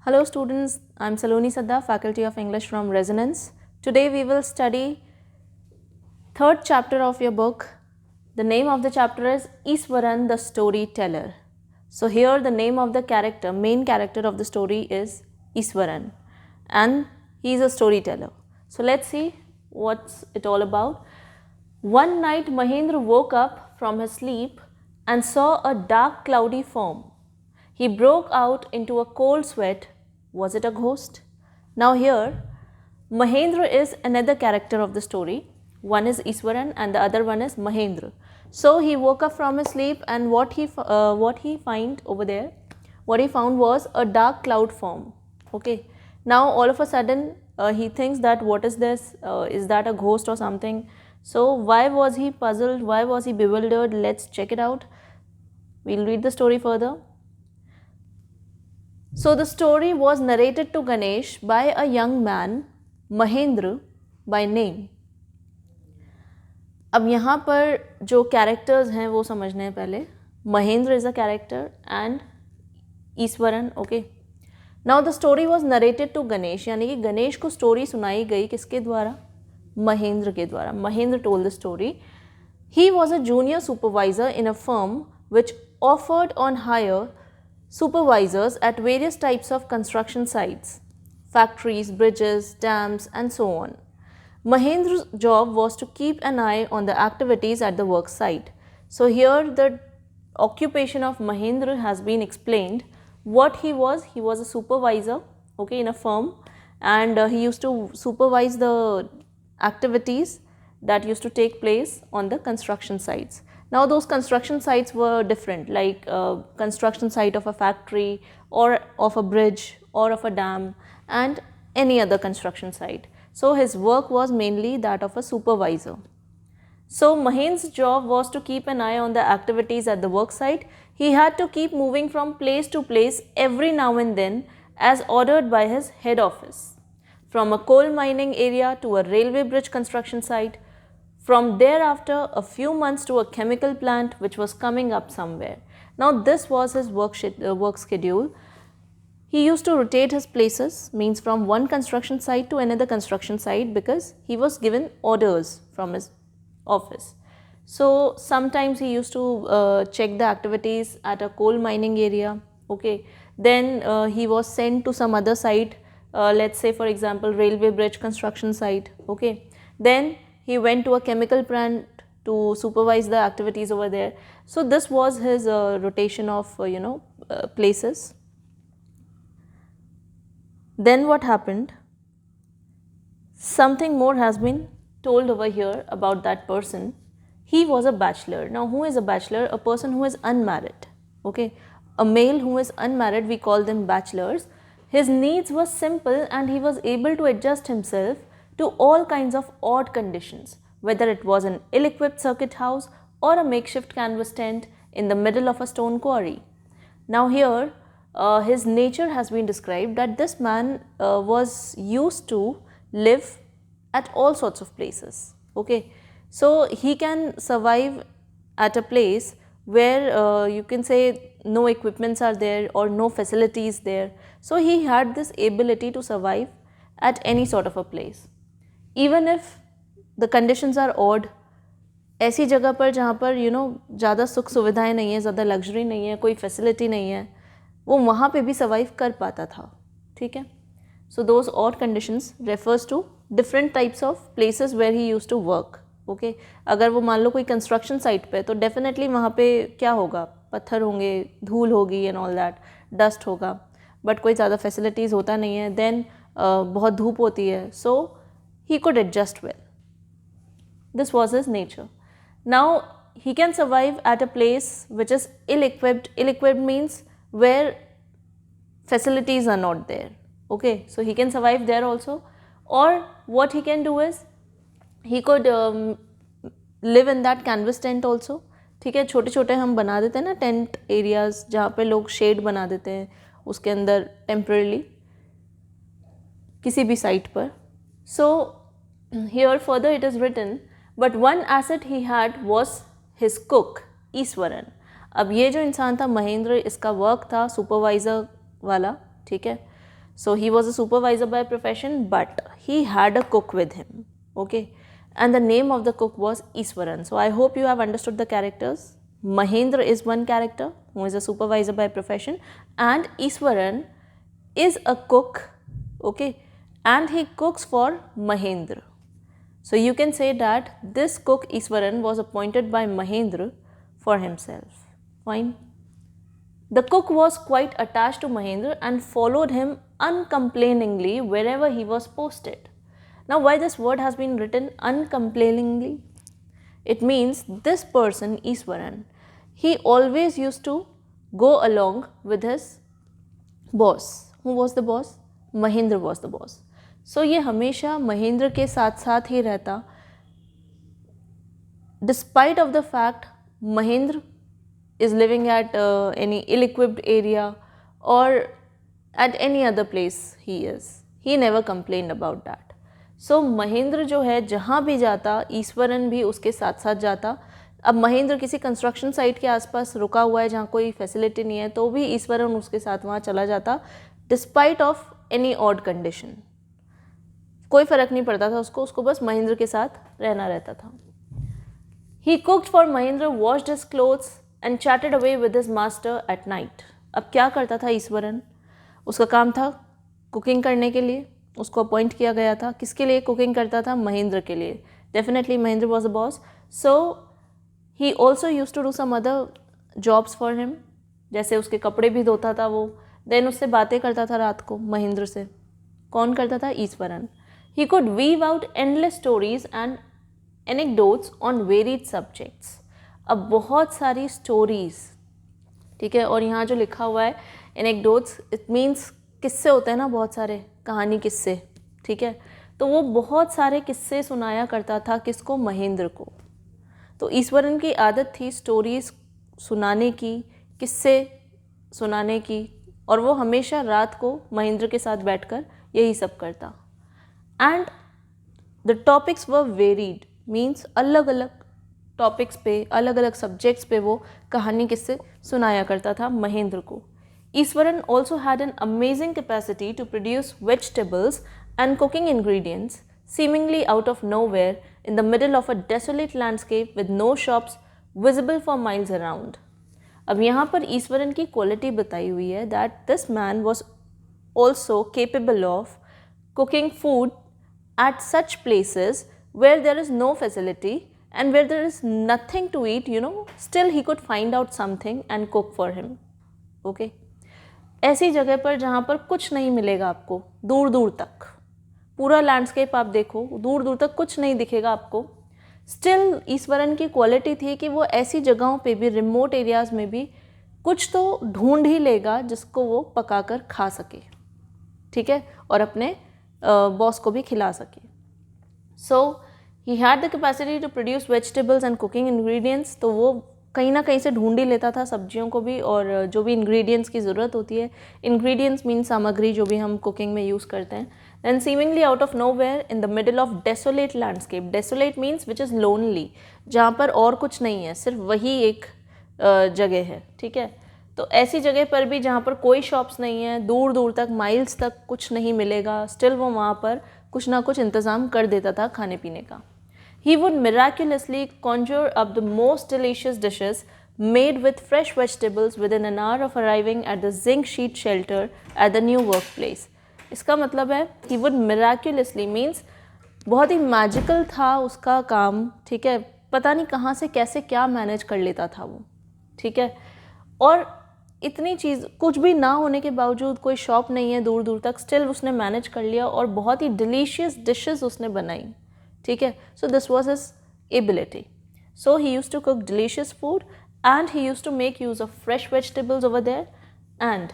Hello students, I am Saloni Sadda, Faculty of English from Resonance. Today we will study third chapter of your book. The name of the chapter is Iswaran the Storyteller. So here the name of the character, main character of the story is Iswaran and he is a storyteller. So let's see what's it all about. One night Mahendra woke up from his sleep and saw a dark cloudy form. He broke out into a cold sweat. Was it a ghost? Now here, Mahendra is another character of the story. One is Iswaran and the other one is Mahendra. So he woke up from his sleep and what he found over there, what he found was a dark cloud form. Okay. Now all of a sudden he thinks that what is this? Is that a ghost or something? So why was he puzzled? Why was he bewildered? Let's check it out. We'll read the story further. So the story was narrated to Ganesh by a young man, Mahendra by name. अब यहाँ पर जो characters हैं वो समझने हैं पहले. Mahendra is a character and Iswaran, okay. Now the story was narrated to Ganesh, यानी कि गणेश को story सुनाई गई किसके द्वारा? Mahendra के द्वारा. Mahendra told the story. He was a junior supervisor in a firm which offered on hire supervisors at various types of construction sites, factories, bridges, dams and so on. Mahendra's job was to keep an eye on the activities at the work site. So here the occupation of Mahendra has been explained. What he was a supervisor, okay, in a firm, and he used to supervise the activities that used to take place on the construction sites. Now those construction sites were different, like construction site of a factory or of a bridge or of a dam and any other construction site. So his work was mainly that of a supervisor. So Mahendra's job was to keep an eye on the activities at the work site. He had to keep moving from place to place every now and then as ordered by his head office. From a coal mining area to a railway bridge construction site, from thereafter a few months to a chemical plant which was coming up somewhere. Now this was his work schedule. He used to rotate his places, means from one construction site to another construction site, because he was given orders from his office. So sometimes he used to check the activities at a coal mining area, okay. Then he was sent to some other site, let's say for example railway bridge construction site, okay. Then he went to a chemical plant to supervise the activities over there. So this was his rotation of places. Then what happened? Something more has been told over here about that person. He was a bachelor. Now who is a bachelor? A person who is unmarried, okay. A male who is unmarried, we call them bachelors. His needs were simple and he was able to adjust himself to all kinds of odd conditions, whether it was an ill-equipped circuit house or a makeshift canvas tent in the middle of a stone quarry. Now here his nature has been described, that this man was used to live at all sorts of places, okay. So he can survive at a place where you can say no equipments are there or no facilities there. So he had this ability to survive at any sort of a place. Even if the conditions are odd, ऐसी जगह पर जहाँ पर ज़्यादा सुख सुविधाएं नहीं है, ज़्यादा लग्जरी नहीं है, कोई फैसिलिटी नहीं है, वो वहाँ पे भी सर्वाइव कर पाता था, ठीक है. So those odd conditions refers to different types of places where he used to work, okay. अगर वो मान लो कोई कंस्ट्रक्शन साइट पे, तो डेफिनेटली वहाँ पे क्या होगा, पत्थर होंगे, धूल होगी एंड ऑल दैट, डस्ट होगा, बट कोई ज़्यादा फैसिलिटीज़ होता नहीं है. देन बहुत धूप होती है. सो he could adjust well. This was his nature. Now he can survive at a place which is ill-equipped. Ill-equipped means where facilities are not there, okay. So he can survive there also, or what he can do is he could live in that canvas tent also, ठीक है. छोटे छोटे हम बना देते हैं ना tent areas, जहाँ पे लोग शेड बना देते हैं उसके अंदर टेम्परली किसी भी साइट पर. So here further it is written, but one asset he had was his cook, Iswaran. अब ये जो इंसान था महेंद्र, इसका वर्क था सुपरवाइज़र वाला, ठीक है. So he was a supervisor by profession, but he had a cook with him. Okay, and the name of the cook was Iswaran. So I hope you have understood the characters. Mahendra is one character who is a supervisor by profession, and Iswaran is a cook. Okay, and he cooks for Mahendra. So you can say that this cook Iswaran was appointed by Mahendra for himself. Fine. The cook was quite attached to Mahendra and followed him uncomplainingly wherever he was posted. Now, why this word has been written uncomplainingly? It means this person, Iswaran, he always used to go along with his boss. Who was the boss? Mahendra was the boss. So ये हमेशा महेंद्र के साथ साथ ही रहता. Despite of the fact Mahendra is living at any ill-equipped area or at any other place he never complained about that. So Mahendra जो है जहाँ भी जाता ईश्वरन भी उसके साथ साथ जाता. अब महेंद्र किसी कंस्ट्रक्शन साइट के आसपास रुका हुआ है जहाँ कोई फैसिलिटी नहीं है तो भी ईश्वरन उसके साथ वहाँ चला जाता. Despite of any odd condition, कोई फ़र्क नहीं पड़ता था उसको बस महेंद्र के साथ रहना रहता था. He cooked for Mahendra, washed his clothes and chatted away with his master at night. अब क्या करता था ईश्वरन? उसका काम था कुकिंग करने के लिए, उसको अपॉइंट किया गया था. किसके लिए कुकिंग करता था? महेंद्र के लिए. Definitely Mahendra was a boss. So he also use to do some other jobs for him. जैसे उसके कपड़े भी धोता था वो. देन उससे बातें करता था रात को महेंद्र से. कौन करता था? Eswaran. He could weave out endless stories and anecdotes on varied subjects. अब बहुत सारी स्टोरीज, ठीक है, और यहाँ जो लिखा हुआ है एनेक्डोट्स, इट मीन्स किस्से होते हैं ना, बहुत सारे कहानी किस्से, ठीक है. तो वो बहुत सारे किस्से सुनाया करता था किसको? महेंद्र को. तो ईश्वरन की आदत थी स्टोरीज सुनाने की, किस्से सुनाने की, और वो हमेशा रात को महेंद्र के साथ बैठकर यही सब करता. And the topics were varied, means अलग अलग टॉपिक्स पे, अलग अलग सब्जेक्ट्स पे वो कहानी किससे सुनाया करता था महेंद्र को. Iswaran also had an amazing capacity to produce vegetables and cooking ingredients seemingly out of nowhere in the middle of a desolate landscape with no shops visible for miles around. अब यहाँ पर ईश्वरन की क्वालिटी बताई हुई है that this man was also capable of cooking food at such places where there is no facility and where there is nothing to eat, still he could find out something and cook for him. Okay? ऐसी जगह पर जहाँ पर कुछ नहीं मिलेगा आपको, दूर दूर तक पूरा लैंडस्केप आप देखो, दूर दूर तक कुछ नहीं दिखेगा आपको, स्टिल ईश्वरन की क्वालिटी थी कि वो ऐसी जगहों पे भी, रिमोट एरियाज़ में भी कुछ तो ढूंढ ही लेगा जिसको वो पकाकर खा सके, ठीक है, और अपने बॉस को भी खिला सके. So he had the capacity to produce vegetables and cooking ingredients. तो वो कहीं ना कहीं से ढूंढ ही लेता था सब्जियों को भी और जो भी इंग्रेडिएंट्स की ज़रूरत होती है. इंग्रेडिएंट्स मीन सामग्री जो भी हम कुकिंग में यूज़ करते हैं. Then seemingly out of nowhere in the middle of desolate landscape. Desolate means which is lonely, जहाँ पर और कुछ नहीं है, सिर्फ वही एक जगह है, ठीक है. तो ऐसी जगह पर भी जहाँ पर कोई शॉप्स नहीं है, दूर दूर तक, माइल्स तक कुछ नहीं मिलेगा, स्टिल वो वहाँ पर कुछ ना कुछ इंतज़ाम कर देता था खाने पीने का. He would miraculously conjure up the most delicious dishes made with fresh vegetables within an hour of arriving at the zinc sheet shelter at the new workplace. इसका मतलब है he would miraculously means बहुत ही magical था उसका काम, ठीक है. पता नहीं कहाँ से कैसे क्या मैनेज कर लेता था वो, ठीक है. और इतनी चीज़ कुछ भी ना होने के बावजूद, कोई शॉप नहीं है दूर दूर तक, स्टिल उसने मैनेज कर लिया और बहुत ही डिलीशियस डिशेस उसने बनाई, ठीक है. So this was his ability. So he used to cook delicious food and he used to make use of fresh vegetables over there. And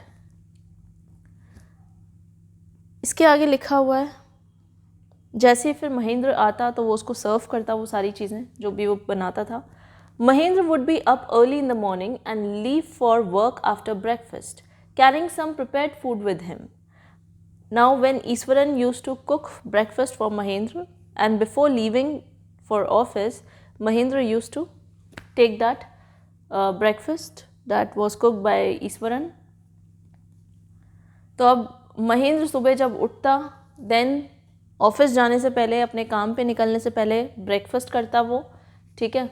इसके आगे लिखा हुआ है जैसे फिर महेंद्र आता तो वो उसको सर्व करता वो सारी चीज़ें जो भी वो बनाता था. Mahendra would be up early in the morning and leave for work after breakfast carrying some prepared food with him. Now when Iswaran used to cook breakfast for Mahendra and before leaving for office Mahendra used to take that breakfast that was cooked by Iswaran. तो अब महेंद्र सुबह जब उठता, then office जाने से पहले, अपने काम पे निकलने से पहले ब्रेकफास्ट करता वो, ठीक है,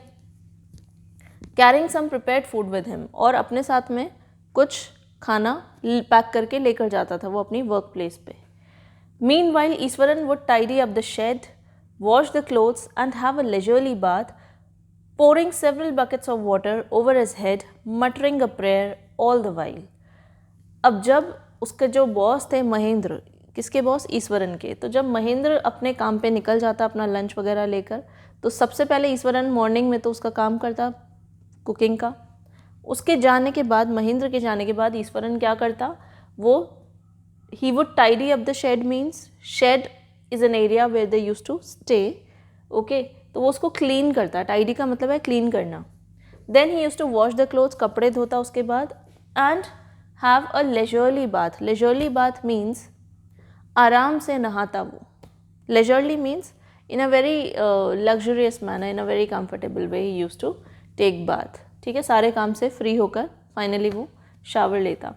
carrying some prepared food with him, और अपने साथ में कुछ खाना पैक करके लेकर जाता था वो अपनी वर्क प्लेस पे. Meanwhile Iswaran would tidy up the shed, wash the clothes and have a leisurely bath, pouring several buckets of water over his head, muttering a prayer all the while. अब जब उसके जो बॉस थे महेंद्र, किसके boss? Eswaran के. तो जब महेंद्र अपने काम पे निकल जाता अपना लंच वगैरह लेकर, तो सबसे पहले ईश्वरन मॉर्निंग में तो उसका काम करता कुकिंग का. उसके जाने के बाद, महेंद्र के जाने के बाद ईश्वरन क्या करता, वो he would tidy up the shed, means shed is an area where they use to stay, okay. तो वो उसको क्लीन करता. टाइडी का मतलब है क्लीन करना. Then he use to wash the clothes, कपड़े धोता उसके बाद, and have a leisurely bath. Leisurely bath means आराम से नहाता वो. Leisurely means in a very luxurious manner, in a very comfortable way he use to take bath, ठीक है. सारे काम से फ्री होकर फाइनली वो शावर लेता.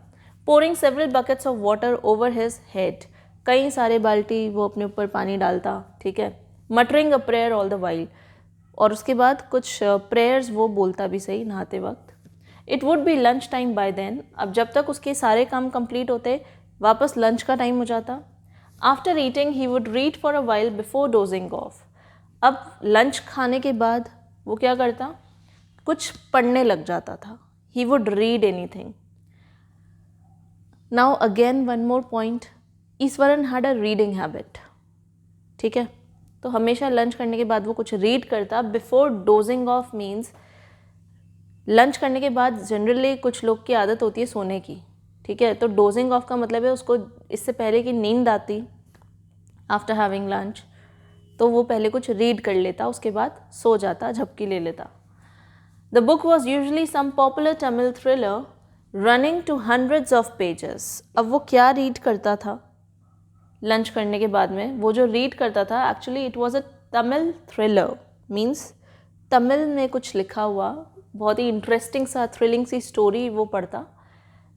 Pouring several buckets of water over his head, कई सारे बाल्टी वो अपने ऊपर पानी डालता, ठीक है. Muttering a prayer all the while, और उसके बाद कुछ प्रेयर्स वो बोलता भी सही नहाते वक्त. It would be lunch time by then, अब जब तक उसके सारे काम कंप्लीट होते वापस लंच का टाइम हो जाता. After eating he would read for a while before dosing of. अब लंच खाने के बाद वो क्या करता, कुछ पढ़ने लग जाता था. He would read anything. Now again one more point, Eswaran had a reading habit, ठीक है. तो हमेशा लंच करने के बाद वो कुछ रीड करता. Before dosing of means lunch करने के बाद जनरली कुछ लोग की आदत होती है सोने की, ठीक है. तो डोजिंग ऑफ का मतलब है उसको इससे पहले कि नींद आती आफ्टर हैविंग लंच, तो वो पहले कुछ रीड कर लेता, उसके बाद सो जाता, झपकी ले लेता. The book was usually some popular Tamil thriller running to hundreds of pages. अब वो क्या रीड करता था लंच करने के बाद में? वो जो रीड करता था actually it was a Tamil thriller, means Tamil में कुछ लिखा हुआ बहुत ही इंटरेस्टिंग सा थ्रिलिंग सी स्टोरी वो पढ़ता.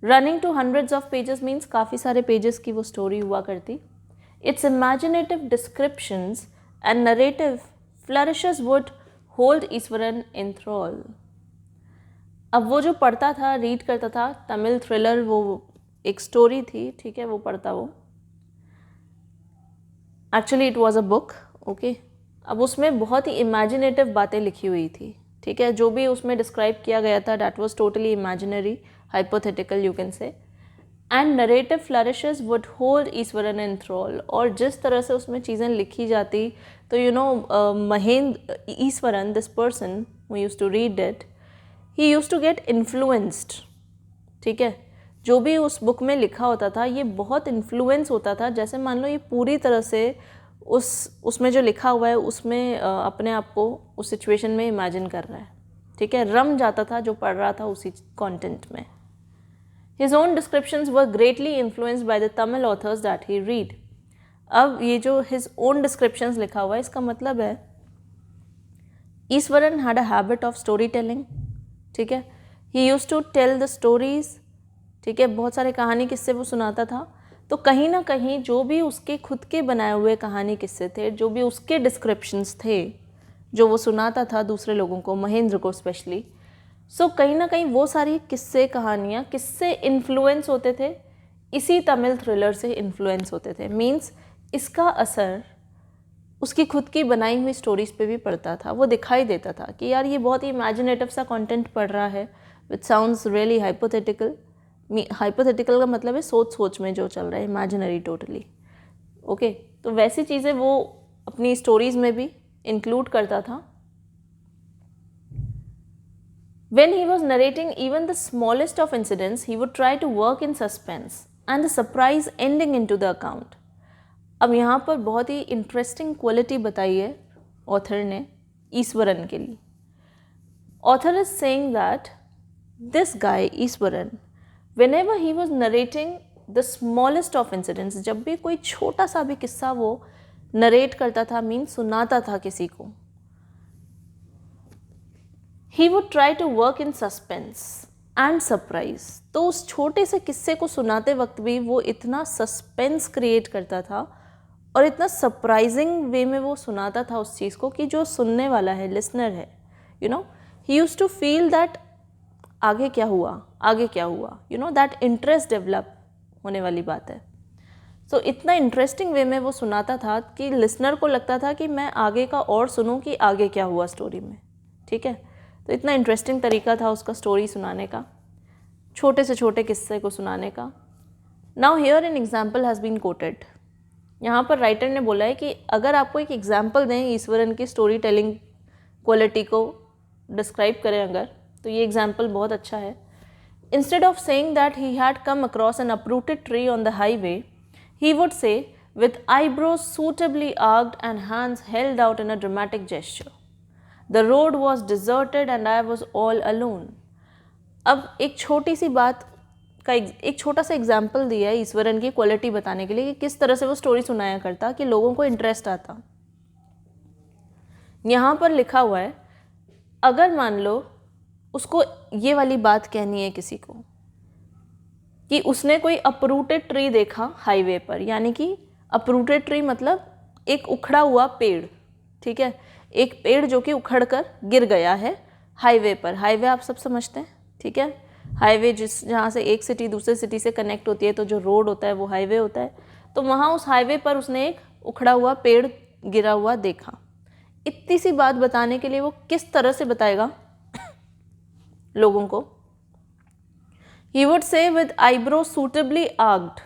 Running to hundreds of pages means काफ़ी सारे पेजेस की वो स्टोरी हुआ करती. Its imaginative descriptions and narrative flourishes would hold Iswaran in thrall. अब वो जो पढ़ता था, रीड करता था तमिल थ्रिलर, वो एक स्टोरी थी, ठीक है, वो पढ़ता वो. Actually it was a book, okay. अब उसमें बहुत ही इमेजिनेटिव बातें लिखी हुई थी, ठीक है. जो भी उसमें डिस्क्राइब किया गया था that was totally imaginary, hypothetical you can say. And narrative flourishes would hold Iswaran in thrall. और जिस तरह से उसमें चीज़ें लिखी जाती, तो you know Mahendra Iswaran, this person who used to read it, he used to get influenced, ठीक है. जो भी उस बुक में लिखा होता था ये बहुत इन्फ्लुएंस होता था. जैसे मान लो ये पूरी तरह से उसमें जो लिखा हुआ है उसमें अपने आप को उस सिचुएशन में इमेजिन कर रहा है, ठीक है. रम जाता था जो पढ़ रहा था उसी कंटेंट में. His own descriptions were greatly influenced by the Tamil authors that he read. अब ये जो हिज ओन डिस्क्रिप्शंस लिखा हुआ है, इसका मतलब है Iswaran had a habit of story telling, ठीक है. He used to tell the stories, ठीक है. बहुत सारे कहानी किस्से वो सुनाता था. तो कहीं ना कहीं जो भी उसके खुद के बनाए हुए कहानी किस्से थे, जो भी उसके डिस्क्रिप्शंस थे, जो वो सुनाता था दूसरे लोगों को, महेंद्र को स्पेशली, सो कहीं ना कहीं वो सारी किस्से कहानियाँ किससे इन्फ्लुएंस होते थे? इसी तमिल थ्रिलर से इन्फ्लुएंस होते थे. मीन्स इसका असर उसकी खुद की बनाई हुई स्टोरीज पे भी पड़ता था. वो दिखाई देता था कि यार ये बहुत ही इमेजिनेटिव सा कंटेंट पढ़ रहा है, विच साउंड्स रियली हाइपोथेटिकल. हाइपोथेटिकल का मतलब है सोच सोच में जो चल रहा है, इमेजिनरी टोटली, ओके. तो वैसी चीज़ें वो अपनी स्टोरीज़ में भी इंक्लूड करता था. When he was narrating even the smallest of incidents, he would try to work in suspense and the surprise ending into the account. अब यहाँ पर बहुत ही इंटरेस्टिंग क्वालिटी बताई है ऑथर ने ईश्वरन के लिए. Author is saying that this guy Eswaran, whenever he was narrating the smallest of incidents, जब भी कोई छोटा सा भी किस्सा वो नरेट करता था, मीन्स सुनाता था किसी को, he would try to work in suspense and surprise. तो उस छोटे से किस्से को सुनाते वक्त भी वो इतना सस्पेंस क्रिएट करता था और इतना सरप्राइजिंग वे में वो सुनाता था उस चीज़ को कि जो सुनने वाला है, लिसनर है, he used to feel that आगे क्या हुआ, आगे क्या हुआ, दैट इंटरेस्ट डेवलप होने वाली बात है। सो इतना इंटरेस्टिंग वे में वो सुनाता था कि लिसनर को लगता था कि मैं आगे का और सुनूं कि आगे क्या हुआ स्टोरी में। ठीक है, तो इतना इंटरेस्टिंग तरीका था उसका स्टोरी सुनाने का, छोटे से छोटे किस्से को सुनाने का। Now here an example has been quoted. यहाँ पर राइटर ने बोला है कि अगर आपको एक एग्जाम्पल दें ईश्वरन की स्टोरी टेलिंग क्वालिटी को डिस्क्राइब करें अगर, तो ये एग्जाम्पल बहुत अच्छा है। Instead of saying that he had come across N uprooted tree on the highway, he would say, with eyebrows suitably arched and hands held out in a dramatic gesture, the road was deserted and I was all alone. अब एक छोटी सी बात का एक छोटा सा example दिया है ईश्वरन की क्वालिटी बताने के लिए कि किस तरह से वो स्टोरी सुनाया करता कि लोगों को इंटरेस्ट आता। यहाँ पर लिखा हुआ है, अगर मान लो उसको ये वाली बात कहनी है किसी को कि उसने कोई अपरूटेड ट्री देखा हाईवे पर, यानी कि अपरूटेड ट्री मतलब एक उखड़ा हुआ पेड़। ठीक है, एक पेड़ जो कि उखड़ कर गिर गया है हाईवे पर। हाईवे आप सब समझते हैं, ठीक है, हाईवे जहाँ से एक सिटी दूसरे सिटी से कनेक्ट होती है, तो जो रोड होता है वो हाईवे होता है। तो वहाँ उस हाईवे पर उसने एक उखड़ा हुआ पेड़ गिरा हुआ देखा। इतनी सी बात बताने के लिए वो किस तरह से बताएगा लोगों को? He would say with eyebrows suitably arched.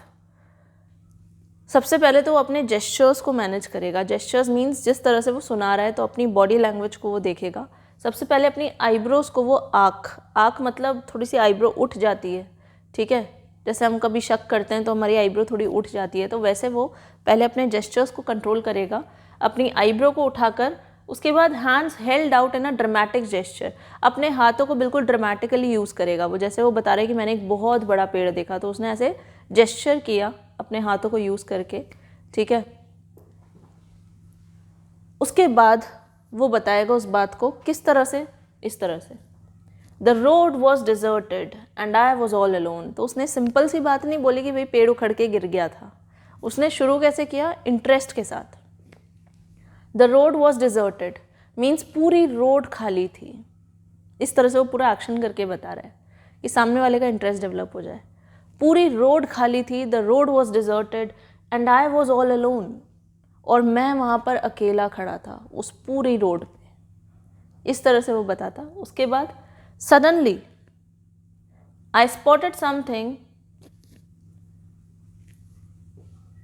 सबसे पहले तो वो अपने जेस्चर्स को मैनेज करेगा। जेस्चर्स मीन्स जिस तरह से वो सुना रहा है तो अपनी बॉडी लैंग्वेज को वो देखेगा। सबसे पहले अपनी आईब्रोज को वो आँख मतलब थोड़ी सी आईब्रो उठ जाती है, ठीक है, जैसे हम कभी शक करते हैं तो हमारी आईब्रो थोड़ी उठ जाती है, तो वैसे वो पहले अपने जेस्चर्स को कंट्रोल करेगा, अपनी आईब्रो को उठाकर उसके बाद hands held out in a dramatic gesture, अपने हाथों को बिल्कुल ड्रामेटिकली यूज़ करेगा। वो जैसे वो बता रहे कि मैंने एक बहुत बड़ा पेड़ देखा, तो उसने ऐसे जेस्चर किया अपने हाथों को यूज़ करके, ठीक है। उसके बाद वो बताएगा उस बात को किस तरह से, इस तरह से, the road was deserted and I was all alone. तो उसने सिंपल सी बात नहीं बोली कि भाई पेड़ उखड़ के गिर गया था, उसने शुरू कैसे किया, इंटरेस्ट के साथ। The road was deserted means पूरी रोड खाली थी। इस तरह से वो पूरा एक्शन करके बता रहा है कि सामने वाले का इंटरेस्ट डेवलप हो जाए। पूरी रोड खाली थी, the road was deserted and I was all alone, और मैं वहाँ पर अकेला खड़ा था उस पूरी रोड पे। इस तरह से वो बताता। उसके बाद suddenly I spotted something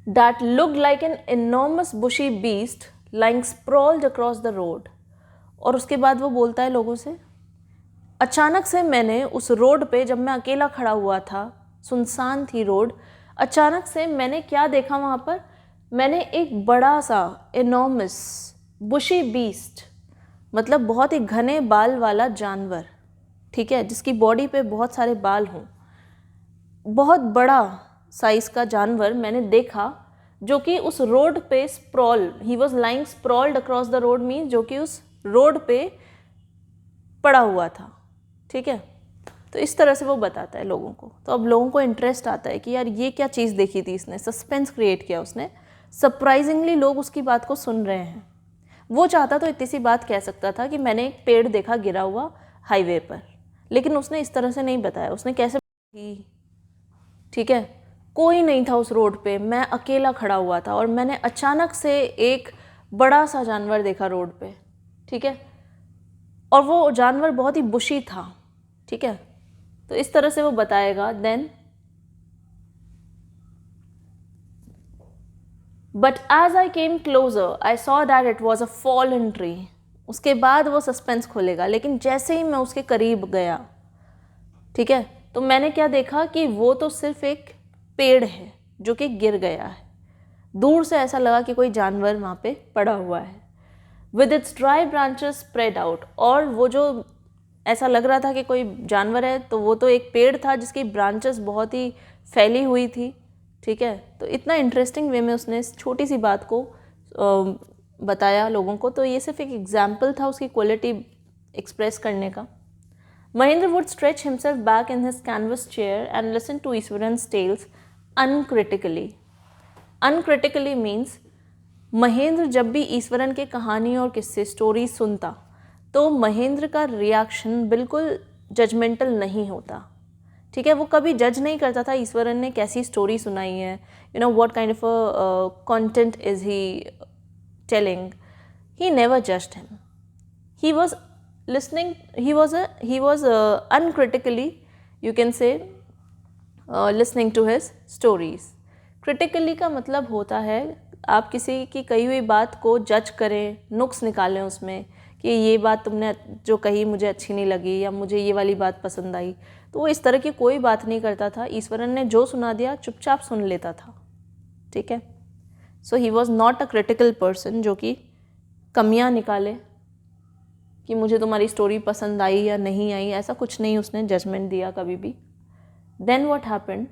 that looked like an enormous bushy beast lying sprawled across the road। और उसके बाद वो बोलता है लोगों से, अचानक से मैंने उस रोड पे, जब मैं अकेला खड़ा हुआ था, सुनसान थी रोड, अचानक से मैंने क्या देखा वहाँ पर, मैंने एक बड़ा सा enormous bushy beast मतलब बहुत ही घने बाल वाला जानवर, ठीक है, जिसकी बॉडी पे बहुत सारे बाल हों, बहुत बड़ा साइज़ का जानवर मैंने देखा जो कि उस रोड पे sprawl, he was lying sprawled across the road means जो कि उस रोड पे पड़ा हुआ था, ठीक है। तो इस तरह से वो बताता है लोगों को। तो अब लोगों को इंटरेस्ट आता है कि यार ये क्या चीज़ देखी थी इसने, सस्पेंस क्रिएट किया उसने, सरप्राइजिंगली लोग उसकी बात को सुन रहे हैं। वो चाहता तो इतनी सी बात कह सकता था कि मैंने एक पेड़ देखा गिरा हुआ हाईवे पर, लेकिन उसने इस तरह से नहीं बताया। उसने कैसे, ठीक है, कोई नहीं था उस रोड पे, मैं अकेला खड़ा हुआ था और मैंने अचानक से एक बड़ा सा जानवर देखा रोड पे, ठीक है, और वो जानवर बहुत ही बुशी था, ठीक है। तो इस तरह से वो बताएगा। Then but as I came closer I saw that it was a fallen tree. उसके बाद वो सस्पेंस खोलेगा, लेकिन जैसे ही मैं उसके करीब गया, ठीक है, तो मैंने क्या देखा कि वो तो सिर्फ एक पेड़ है जो कि गिर गया है। दूर से ऐसा लगा कि कोई जानवर वहाँ पे पड़ा हुआ है। With its dry branches spread out, और वो जो ऐसा लग रहा था कि कोई जानवर है, तो वो तो एक पेड़ था जिसकी ब्रांचेस बहुत ही फैली हुई थी, ठीक है। तो इतना इंटरेस्टिंग वे में उसने इस छोटी सी बात को बताया लोगों को। तो ये सिर्फ एक एग्जाम्पल था उसकी क्वालिटी एक्सप्रेस करने का। Mahendra would stretch himself back in his canvas chair and listen to Iswaran's tales uncritically. Uncritically means Mahendra जब भी ईश्वरन के कहानी और किस्से स्टोरी सुनता तो महेंद्र का रिएक्शन बिल्कुल जजमेंटल नहीं होता, ठीक है। वो कभी जज नहीं करता था ईश्वरन ने कैसी स्टोरी सुनाई है, you know what kind of a content is he telling. He never judged him, he was listening, he was uncritically, you can say, listening to his stories. critically का मतलब होता है आप किसी की कही हुई बात को जज करें, नुक्स निकालें उसमें कि ये बात तुमने जो कही मुझे अच्छी नहीं लगी या मुझे ये वाली बात पसंद आई। तो वो इस तरह की कोई बात नहीं करता था, ईश्वरन ने जो सुना दिया चुपचाप सुन लेता था, ठीक है। So he was not a critical person जो कि कमियाँ निकाले कि मुझे तुम्हारी स्टोरी पसंद आई या नहीं आई, ऐसा कुछ नहीं उसने जजमेंट दिया कभी भी। Then what happened,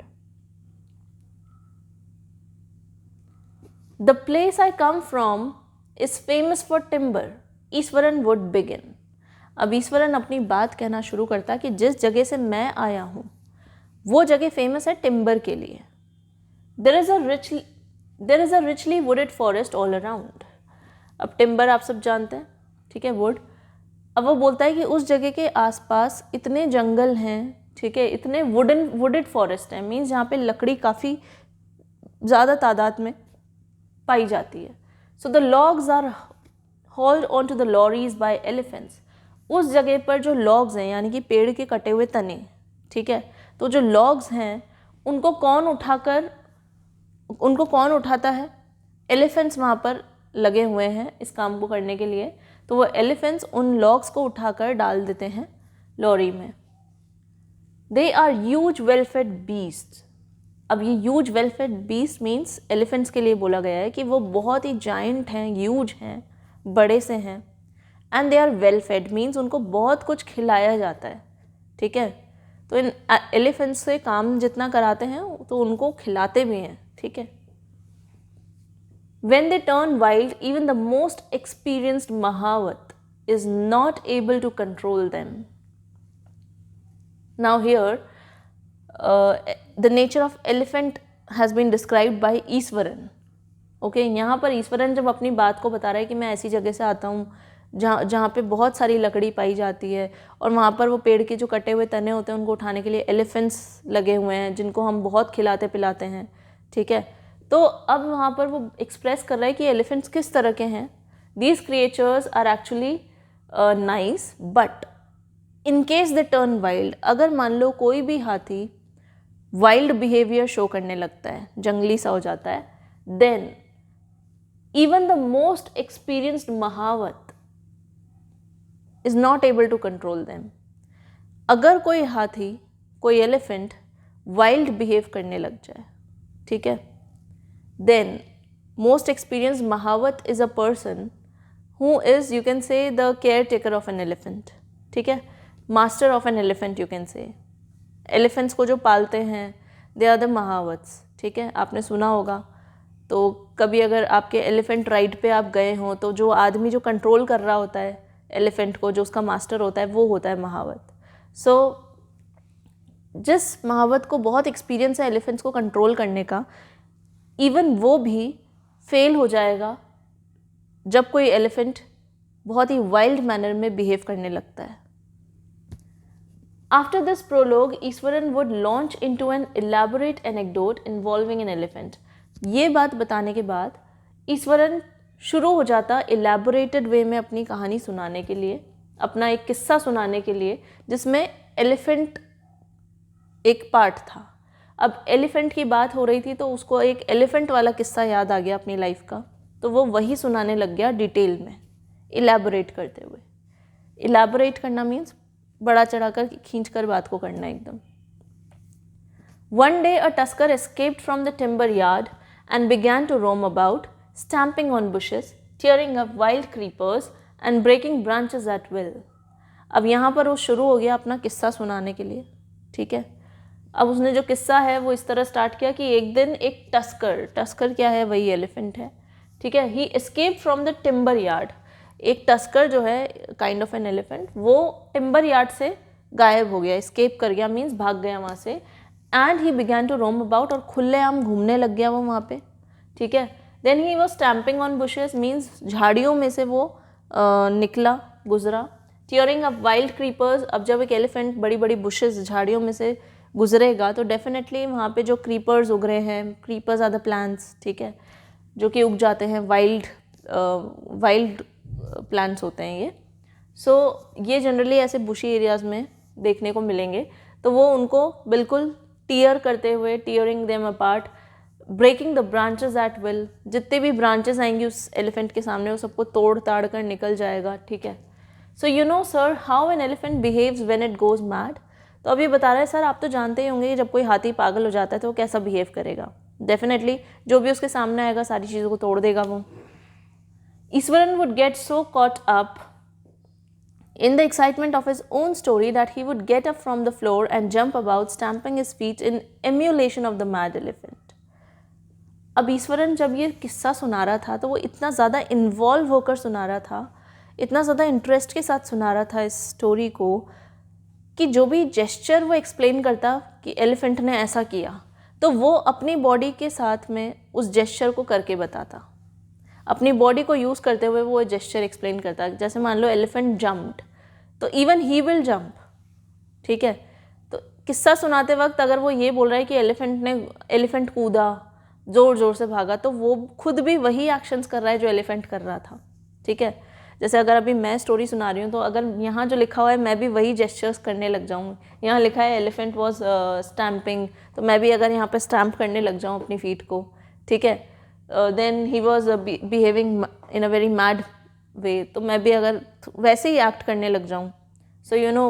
the place I come from is famous for timber, Iswaran would begin. अब ईश्वरन अपनी बात कहना शुरू करता कि जिस जगह से मैं आया हूँ वो जगह फेमस है टिम्बर के लिए। There is a richly wooded forest all around. अब टिम्बर आप सब जानते हैं, ठीक है, वुड। अब वो बोलता है कि उस जगह के आसपास इतने जंगल हैं, ठीक है, इतने वुडेड फॉरेस्ट हैं, मीन्स जहाँ पे लकड़ी काफ़ी ज़्यादा तादाद में पाई जाती है। So the logs are hauled on to the lorries by elephants. उस जगह पर जो लॉग्स हैं यानी कि पेड़ के कटे हुए तने, ठीक है, तो जो लॉग्स हैं उनको कौन उठाता है? एलिफेंट्स वहाँ पर लगे हुए हैं इस काम को करने के लिए, तो वो एलिफेंट्स उन लॉग्स को उठाकर डाल देते हैं लॉरी में। They are huge well fed beast. अब ये huge well fed beast means elephants के लिए बोला गया है कि वो बहुत ही जायंट हैं, ह्यूज हैं, बड़े से हैं। And they are well fed means उनको बहुत कुछ खिलाया जाता है, ठीक है। तो इन एलिफेंट्स से काम जितना कराते हैं तो उनको खिलाते भी हैं, ठीक है। When they turn wild, even the most experienced Mahavat is not able to control them. Now here, the nature of elephant has been described by Eswaran. Okay, यहाँ पर ईश्वरन जब अपनी बात को बता रहा है कि मैं ऐसी जगह से आता हूँ जहाँ पे बहुत सारी लकड़ी पाई जाती है और वहाँ पर वो पेड़ के जो कटे हुए तने होते हैं उनको उठाने के लिए एलिफेंट्स लगे हुए हैं जिनको हम बहुत खिलाते पिलाते हैं, ठीक है। तो अब वहाँ पर वो एक्सप्रेस कर रहा है कि एलिफेंट्स किस तरह के हैं। These creatures are actually nice but in case they turn wild, अगर मान लो कोई भी हाथी वाइल्ड बिहेवियर शो करने लगता है, जंगली सा हो जाता है, then even the most experienced mahout is not able to control them. अगर कोई हाथी, कोई एलिफेंट वाइल्ड बिहेव करने लग जाए, ठीक है, then most experienced Mahavat is a person who is, you can say, the caretaker of an elephant, ठीक है, master of an elephant you can say। elephants को जो पालते हैं they are the Mahavats, ठीक है, आपने सुना होगा। तो कभी अगर आपके एलिफेंट राइड पे आप गए हों तो जो आदमी जो कंट्रोल कर रहा होता है एलिफेंट को, जो उसका मास्टर होता है, वो होता है महावत। सो जिस महावत को बहुत एक्सपीरियंस है एलिफेंट्स को कंट्रोल करने का, इवन वो भी फेल हो जाएगा जब कोई एलिफेंट बहुत ही वाइल्ड मैनर में बिहेव करने लगता है। After this prologue Iswaran would launch into an elaborate anecdote involving an elephant. ये बात बताने के बाद ईश्वरन शुरू हो जाता इलैबोरेटेड वे में अपनी कहानी सुनाने के लिए, अपना एक किस्सा सुनाने के लिए जिसमें एलिफेंट एक पार्ट था। अब एलिफेंट की बात हो रही थी तो उसको एक एलिफेंट वाला किस्सा याद आ गया अपनी लाइफ का, तो वो वही सुनाने लग गया डिटेल में, इलैबोरेट करते हुए। इलैबोरेट करना मीन्स बड़ा चढ़ाकर खींच कर बात को करना एकदम। One day a tusker escaped from the timber yard and began to roam about, stamping on bushes, tearing up wild creepers and breaking branches at will. अब यहाँ पर वो शुरू हो गया अपना किस्सा सुनाने के लिए, ठीक है। अब उसने जो किस्सा है वो इस तरह स्टार्ट किया कि एक दिन एक टस्कर क्या है, वही एलिफेंट है, ठीक है। He escape from the timber yard. एक टस्कर जो है काइंड ऑफ एन एलिफेंट, वो टिम्बर यार्ड से गायब हो गया, escape कर गया, मीन्स भाग गया वहाँ से. And he began to roam about, और खुलेआम घूमने लग गया वो वहाँ पे. ठीक है. Then he was stamping on bushes, means झाड़ियों में से वो निकला, गुजरा. Tearing up wild creepers, अब जब एक एलिफेंट बड़ी बड़ी bushes झाड़ियों में से गुजरेगा तो डेफिनेटली वहाँ पे जो क्रीपर्स उग रहे हैं, क्रीपर्स आर द प्लांट्स, ठीक है, जो कि उग जाते हैं, वाइल्ड प्लांट्स होते हैं ये. सो ये जनरली ऐसे बुशी एरियाज़ में देखने को मिलेंगे. तो वो उनको बिल्कुल टीयर करते हुए, tearing them apart, breaking the branches at will, जितने भी ब्रांचेस आएंगी उस एलिफेंट के सामने वो सबको तोड़ ताड़ कर निकल जाएगा. ठीक है. So you know sir how an elephant behaves when it goes mad. तो अब ये बता रहा है सर आप तो जानते ही होंगे कि जब कोई हाथी पागल हो जाता है तो वो कैसा बिहेव करेगा. डेफिनेटली जो भी उसके सामने आएगा सारी चीज़ों को तोड़ देगा वो. Eswaran would get so caught up in the excitement of his own story that he would get up from the floor and jump about, stamping his feet in emulation of the mad elephant. अब ईश्वरन जब ये किस्सा सुना रहा था तो वो इतना ज़्यादा इन्वॉल्व होकर सुना रहा था, इतना ज़्यादा इंटरेस्ट के साथ सुना रहा था इस स्टोरी को, कि जो भी जेस्चर वो एक्सप्लेन करता कि एलिफेंट ने ऐसा किया तो वो अपनी बॉडी के साथ में उस जेस्चर को करके बताता, अपनी बॉडी को यूज़ करते हुए वो जेस्चर एक्सप्लेन करता. जैसे मान लो एलिफेंट जम्प्ड तो इवन ही विल जंप. ठीक है. तो किस्सा सुनाते वक्त अगर वो ये बोल रहा है कि एलिफेंट कूदा, ज़ोर ज़ोर से भागा, तो वो खुद भी वही एक्शंस कर रहा है जो एलिफेंट कर रहा था. ठीक है. जैसे अगर अभी मैं स्टोरी सुना रही हूँ तो अगर यहाँ जो लिखा हुआ है मैं भी वही जेस्चर्स करने लग जाऊँ. यहाँ लिखा है एलिफेंट वॉज स्टैम्पिंग, तो मैं भी अगर यहाँ पे स्टैम्प करने लग जाऊँ अपनी फीट को, ठीक है, then he was behaving in a very mad way, तो मैं भी अगर वैसे ही एक्ट करने लग जाऊँ, so you know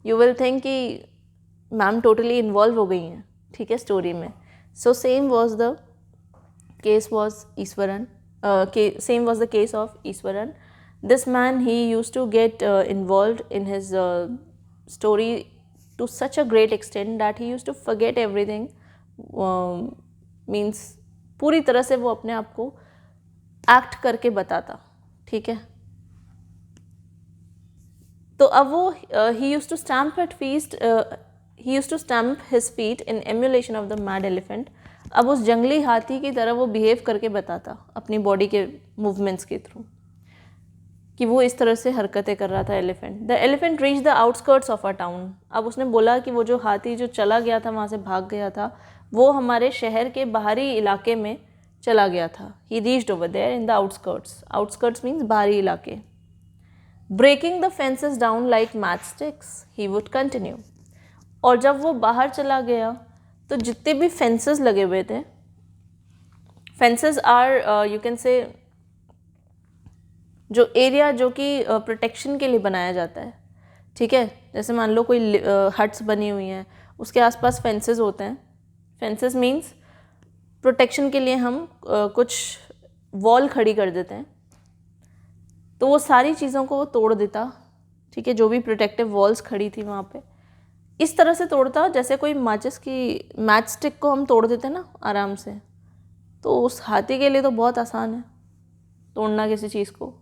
you will think कि मैम टोटली इन्वॉल्व हो गई हैं. ठीक है, स्टोरी में. So same was the case was Eswaran, same was the case of Eswaran. This man, he used to get involved in his story to such a great extent that he used to forget everything. Means पूरी तरह से वो अपने आप को act करके बताता. ठीक है. तो अब वो he used to stamp his feet in emulation of the mad elephant. अब उस जंगली हाथी की तरह वो बिहेव करके बताता अपनी बॉडी के मूवमेंट्स के थ्रू कि वो इस तरह से हरकतें कर रहा था elephant. The elephant reach the outskirts of a town. अब उसने बोला कि वो जो हाथी जो चला गया था, वहाँ से भाग गया था, वो हमारे शहर के बाहरी इलाके में चला गया था. He reached over there in the outskirts. Outskirts means बाहरी इलाके. Breaking the fences down like match sticks he would continue. और जब वो बाहर चला गया तो जितने भी फेंसेस लगे हुए थे, फेंसेस आर यू कैन से जो एरिया जो कि प्रोटेक्शन के लिए बनाया जाता है. ठीक है. जैसे मान लो कोई हट्स बनी हुई हैं, उसके आसपास फेंसेस होते हैं. फेंसेस मीन्स प्रोटेक्शन के लिए हम कुछ वॉल खड़ी कर देते हैं, तो वो सारी चीज़ों को वो तोड़ देता. ठीक है. जो भी प्रोटेक्टिव वॉल्स खड़ी थी वहाँ पे इस तरह से तोड़ता जैसे कोई माचिस की मैच स्टिक को हम तोड़ देते हैं ना आराम से. तो उस हाथी के लिए तो बहुत आसान है तोड़ना किसी चीज़ को.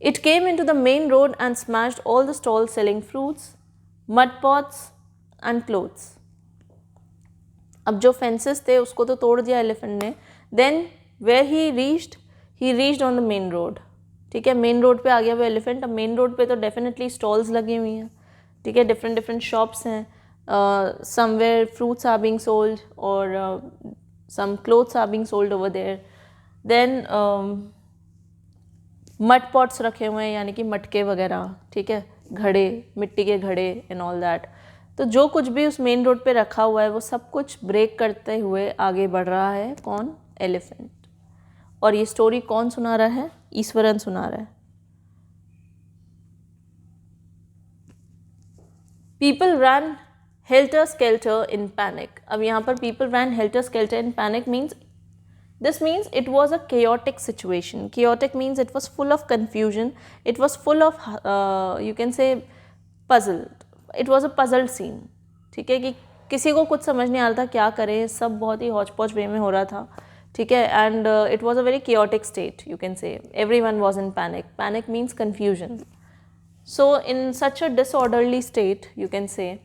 It came into the main road and smashed all the stalls selling fruits, mud pots and clothes. अब जो fences थे उसको तो तोड़ दिया एलिफेंट ने. Then where he reached on the main road. ठीक है. मेन रोड पे आ गया वो एलिफेंट. अब मेन रोड पे तो डेफिनेटली स्टॉल्स लगी हुई हैं. ठीक है. डिफरेंट शॉप्स हैं. Somewhere fruits are being sold और some clothes are being sold over there. Then mud pots रखे हुए हैं, यानी कि मटके वगैरह. ठीक है. घड़े, मिट्टी के घड़े एंड ऑल दैट. तो जो कुछ भी उस मेन रोड पे रखा हुआ है वो सब कुछ ब्रेक करते हुए आगे बढ़ रहा है. कौन? एलिफेंट. और ये स्टोरी कौन सुना रहा है? ईश्वरन सुना रहा है. पीपल रन हेल्टर स्केल्टर इन पैनिक. अब यहाँ पर people run helter skeletal in panic means this means it was a chaotic situation. Chaotic means it was full of confusion. It was full of you can say puzzled. It was a puzzled scene. ठीक है. कि किसी को कुछ समझ नहीं आ रहा था क्या करे. सब बहुत ही हौच पौच वे में हो रहा था. ठीक है. and it was a very chaotic state, you can say. Everyone was in panic. Panic means confusion. So in such a disorderly state, you can say,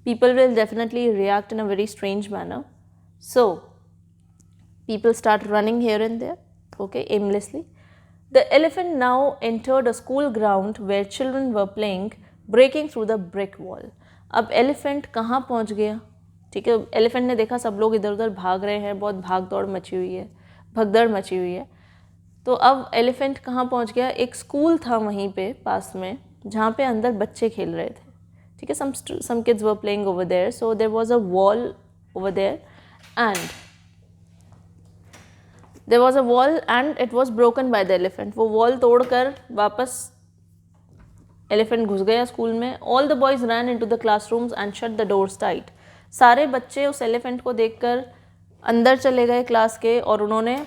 people will definitely react in a very strange manner. So people start running here and there, okay, aimlessly. The elephant now entered a school ground where children were playing, breaking through the brick wall. अब elephant कहाँ पहुँच गया? ठीक है, elephant ने देखा सब लोग इधर उधर भाग रहे हैं, बहुत भाग दौड़ मची हुई है, भगदड़ मची हुई है, तो अब एलिफेंट कहाँ पहुँच गया? एक स्कूल था वहीं पे पास में, जहाँ पे अंदर बच्चे खेल रहे थे, ठीक है, some kids were playing over there, so there was a wall over there and there was a wall and it was broken by the elephant. वो wall तोड़कर वापस एलिफेंट घुस गया स्कूल में. All the boys ran into the classrooms and shut the doors tight. सारे बच्चे उस elephant को देखकर अंदर चले गए क्लास के और उन्होंने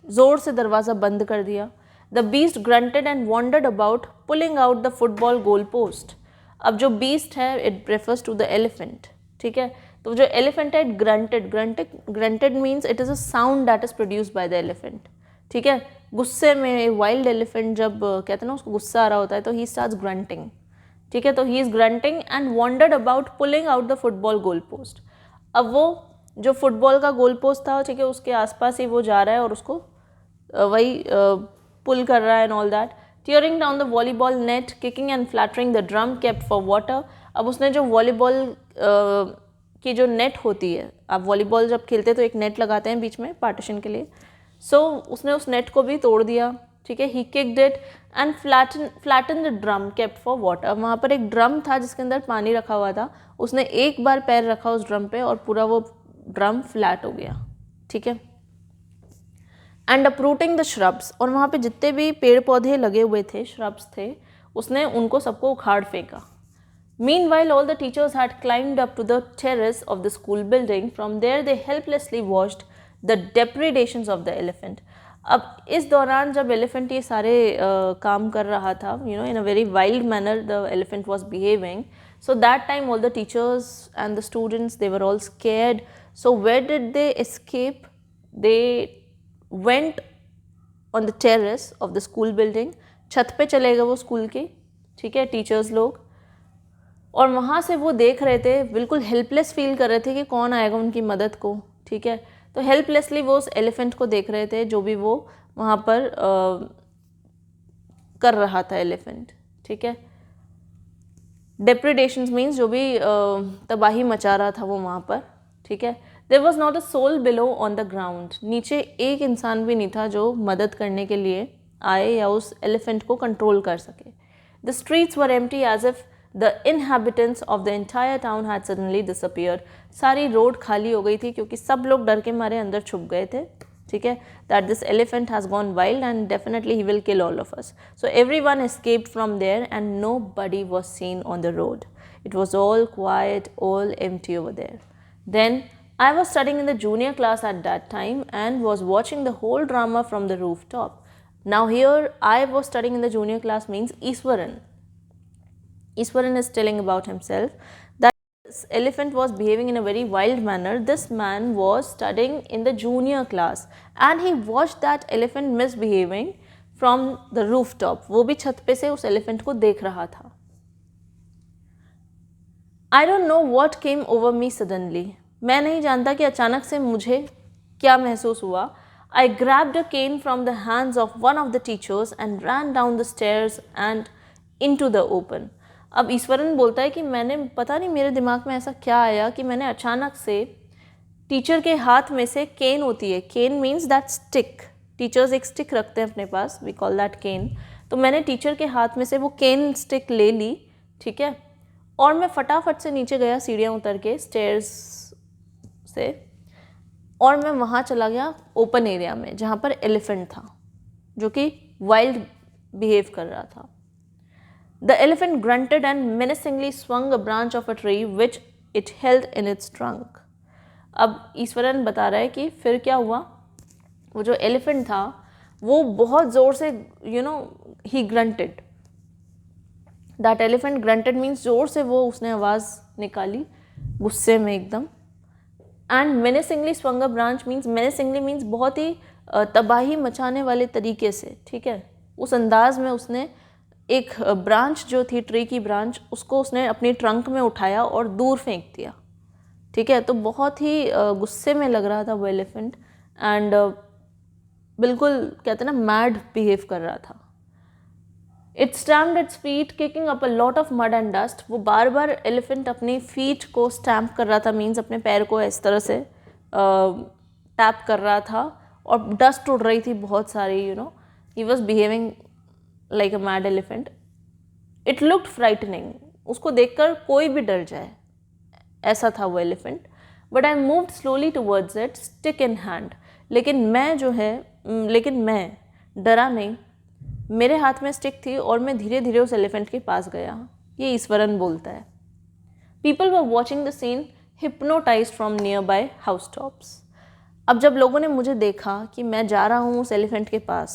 ज़ोर से दरवाज़ा बंद कर दिया. The beast grunted and wandered about, pulling out the football goal post. अब जो beast है, it refers to the elephant, ठीक है. तो जो elephant है, it grunted means it is a sound that is produced by the elephant, ठीक है. गुस्से में वाइल्ड एलिफेंट जब कहते हैं ना उसको गुस्सा आ रहा होता है तो ही स्टार्ट्स ग्रंटिंग, ठीक है. तो he is grunting and wandered about pulling out the football goal post. अब वो जो फुटबॉल का गोल पोस्ट था, ठीक है, उसके आसपास ही वो जा रहा है और उसको वही पुल कर रहा है and all that. Tearing down the volleyball net, kicking and flattering the drum kept for water. अब उसने जो वॉलीबॉल की जो नेट होती है, आप वॉलीबॉल जब खेलते हैं तो एक नेट लगाते हैं बीच में पार्टीशन के लिए, सो उसने उस नेट को भी तोड़ दिया, ठीक है. He kicked it and flatten the drum kept for water. वहाँ पर एक ड्रम था जिसके अंदर पानी रखा हुआ था, उसने एक बार पैर रखा उस ड्रम पे और पूरा वो ड्रम फ्लैट हो गया, ठीक है. एंड अपरूटिंग द श्रब्स, और वहाँ पे जितने भी पेड़ पौधे लगे हुए थे, श्रब्स थे, उसने उनको सबको उखाड़ फेंका. Meanwhile, all the teachers had climbed up to the terrace of the school building. From there, they helplessly watched the depredations of the elephant. अब इस दौरान जब elephant ये सारे काम कर रहा था, you know, in a very wild manner the elephant was behaving. So that time all the teachers and the students, they were all scared. So where did they escape? They went on the terrace of the school building. छत पे चले गए वो school के, ठीक है, teachers लोग, और वहाँ से वो देख रहे थे, बिल्कुल हेल्पलेस फील कर रहे थे कि कौन आएगा उनकी मदद को, ठीक है. तो हेल्पलेसली वो उस एलिफेंट को देख रहे थे जो भी वो वहाँ पर कर रहा था एलिफेंट, ठीक है. डेप्रिडेशंस मीन्स जो भी तबाही मचा रहा था वो वहाँ पर, ठीक है. There was not a soul below on the ground. नीचे एक इंसान भी नहीं था जो मदद करने के लिए आए या उस एलिफेंट को कंट्रोल कर सके. The streets were empty as if The inhabitants of the entire town had suddenly disappeared. सारी रोड खाली हो गई थी क्योंकि सब लोग डर के मारे अंदर छुप गए थे, ठीक है. That this elephant has gone wild and definitely he will kill all of us. So everyone escaped from there and nobody was seen on the road. It was all quiet, all empty over there. Then I was studying in the junior class at that time and was watching the whole drama from the rooftop. Now here I was studying in the junior class means Iswaran. Iswaran is telling about himself that this elephant was behaving in a very wild manner. This man was studying in the junior class and he watched that elephant misbehaving from the rooftop. वो भी छत पे से उस elephant को देख रहा था. I don't know what came over me suddenly. मैं नहीं जानता कि अचानक से मुझे क्या महसूस हुआ. I grabbed a cane from the hands of one of the teachers and ran down the stairs and into the open. अब ईश्वरन बोलता है कि मैंने पता नहीं मेरे दिमाग में ऐसा क्या आया कि मैंने अचानक से टीचर के हाथ में से केन होती है, केन मीन्स दैट स्टिक, टीचर्स एक स्टिक रखते हैं अपने पास, वी कॉल दैट केन. तो मैंने टीचर के हाथ में से वो केन स्टिक ले ली, ठीक है, और मैं फटाफट से नीचे गया सीढ़ियाँ उतर के स्टेयर्स से, और मैं वहाँ चला गया ओपन एरिया में जहाँ पर एलिफेंट था जो कि वाइल्ड बिहेव कर रहा था. The elephant grunted and menacingly swung a branch of a tree which it held in its trunk. अब ईश्वरन बता रहा है कि फिर क्या हुआ. वो जो एलिफेंट था वो बहुत ज़ोर से he grunted. That elephant grunted means ज़ोर से वो उसने आवाज़ निकाली गुस्से में एकदम. And menacingly swung a branch means menacingly means बहुत ही तबाही मचाने वाले तरीके से, ठीक है, उस अंदाज में उसने एक ब्रांच जो थी, ट्री की ब्रांच, उसको उसने अपनी ट्रंक में उठाया और दूर फेंक दिया, ठीक है। तो बहुत ही गुस्से में लग रहा था वो एलिफेंट, एंड बिल्कुल कहते हैं ना मैड बिहेव कर रहा था। It stamped its feet kicking up a lot of mud and dust. वो बार बार एलिफेंट अपनी फीट को स्टैम्प कर रहा था, मीन्स अपने पैर को इस तरह से टैप कर रहा था, और डस्ट उड़ रही थी बहुत सारी, ही was behaving like a mad elephant. It looked frightening, उसको देखकर कोई भी डर जाए, ऐसा था वो elephant. But I moved slowly towards it, stick in hand. लेकिन मैं डरा नहीं, मेरे हाथ में स्टिक थी और मैं धीरे धीरे उस एलिफेंट के पास गया। ये ईश्वरन बोलता है। People were watching the scene hypnotised from nearby house tops. अब जब लोगों ने मुझे देखा कि मैं जा रहा हूँ उस एलिफेंट के पास,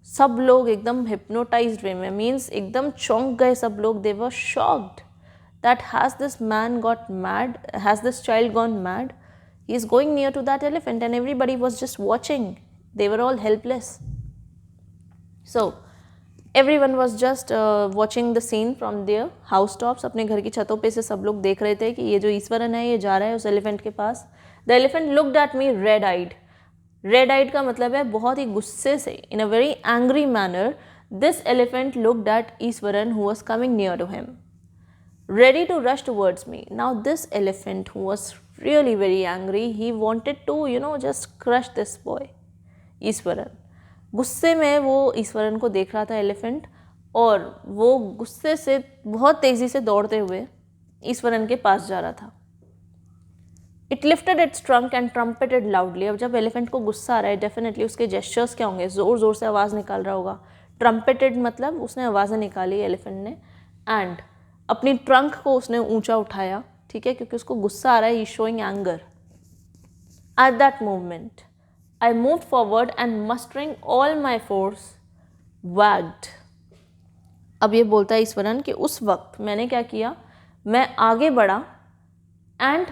सब लोग एकदम हिप्नोटाइज्ड वे में, मीन्स एकदम चौंक गए सब लोग। They were shocked that has this man got mad, has this child gone mad, he is going near to that elephant, and everybody was just watching. They were all helpless. So everyone was just watching the scene from their housetops. अपने घर की छतों पे से सब लोग देख रहे थे कि ये जो ईश्वरन है ये जा रहा है उस एलिफेंट के पास। The elephant looked at me red-eyed. Red-eyed का मतलब है बहुत ही गुस्से से, in a very angry manner. This elephant looked at Eswaran who was coming near to him, ready to rush towards me. Now this elephant who was really very angry, he wanted to just crush this boy, Eswaran. गुस्से में वो ईश्वरन को देख रहा था elephant, और वो गुस्से से बहुत तेज़ी से दौड़ते हुए ईश्वरन के पास जा रहा था। It lifted its trunk and trumpeted loudly. अब जब एलिफेंट को गुस्सा आ रहा है, डेफिनेटली उसके जेस्चर्स क्या होंगे, ज़ोर ज़ोर से आवाज़ निकाल रहा होगा। ट्रम्पेटेड मतलब उसने आवाज़ें निकाली एलिफेंट ने, एंड अपनी ट्रंक को उसने ऊंचा उठाया, ठीक है, क्योंकि उसको गुस्सा आ रहा है, he showing anger. At that moment I moved forward and mustering all my force wagged. अब ये बोलता है ईश्वरन कि उस वक्त मैंने क्या किया, मैं आगे बढ़ा एंड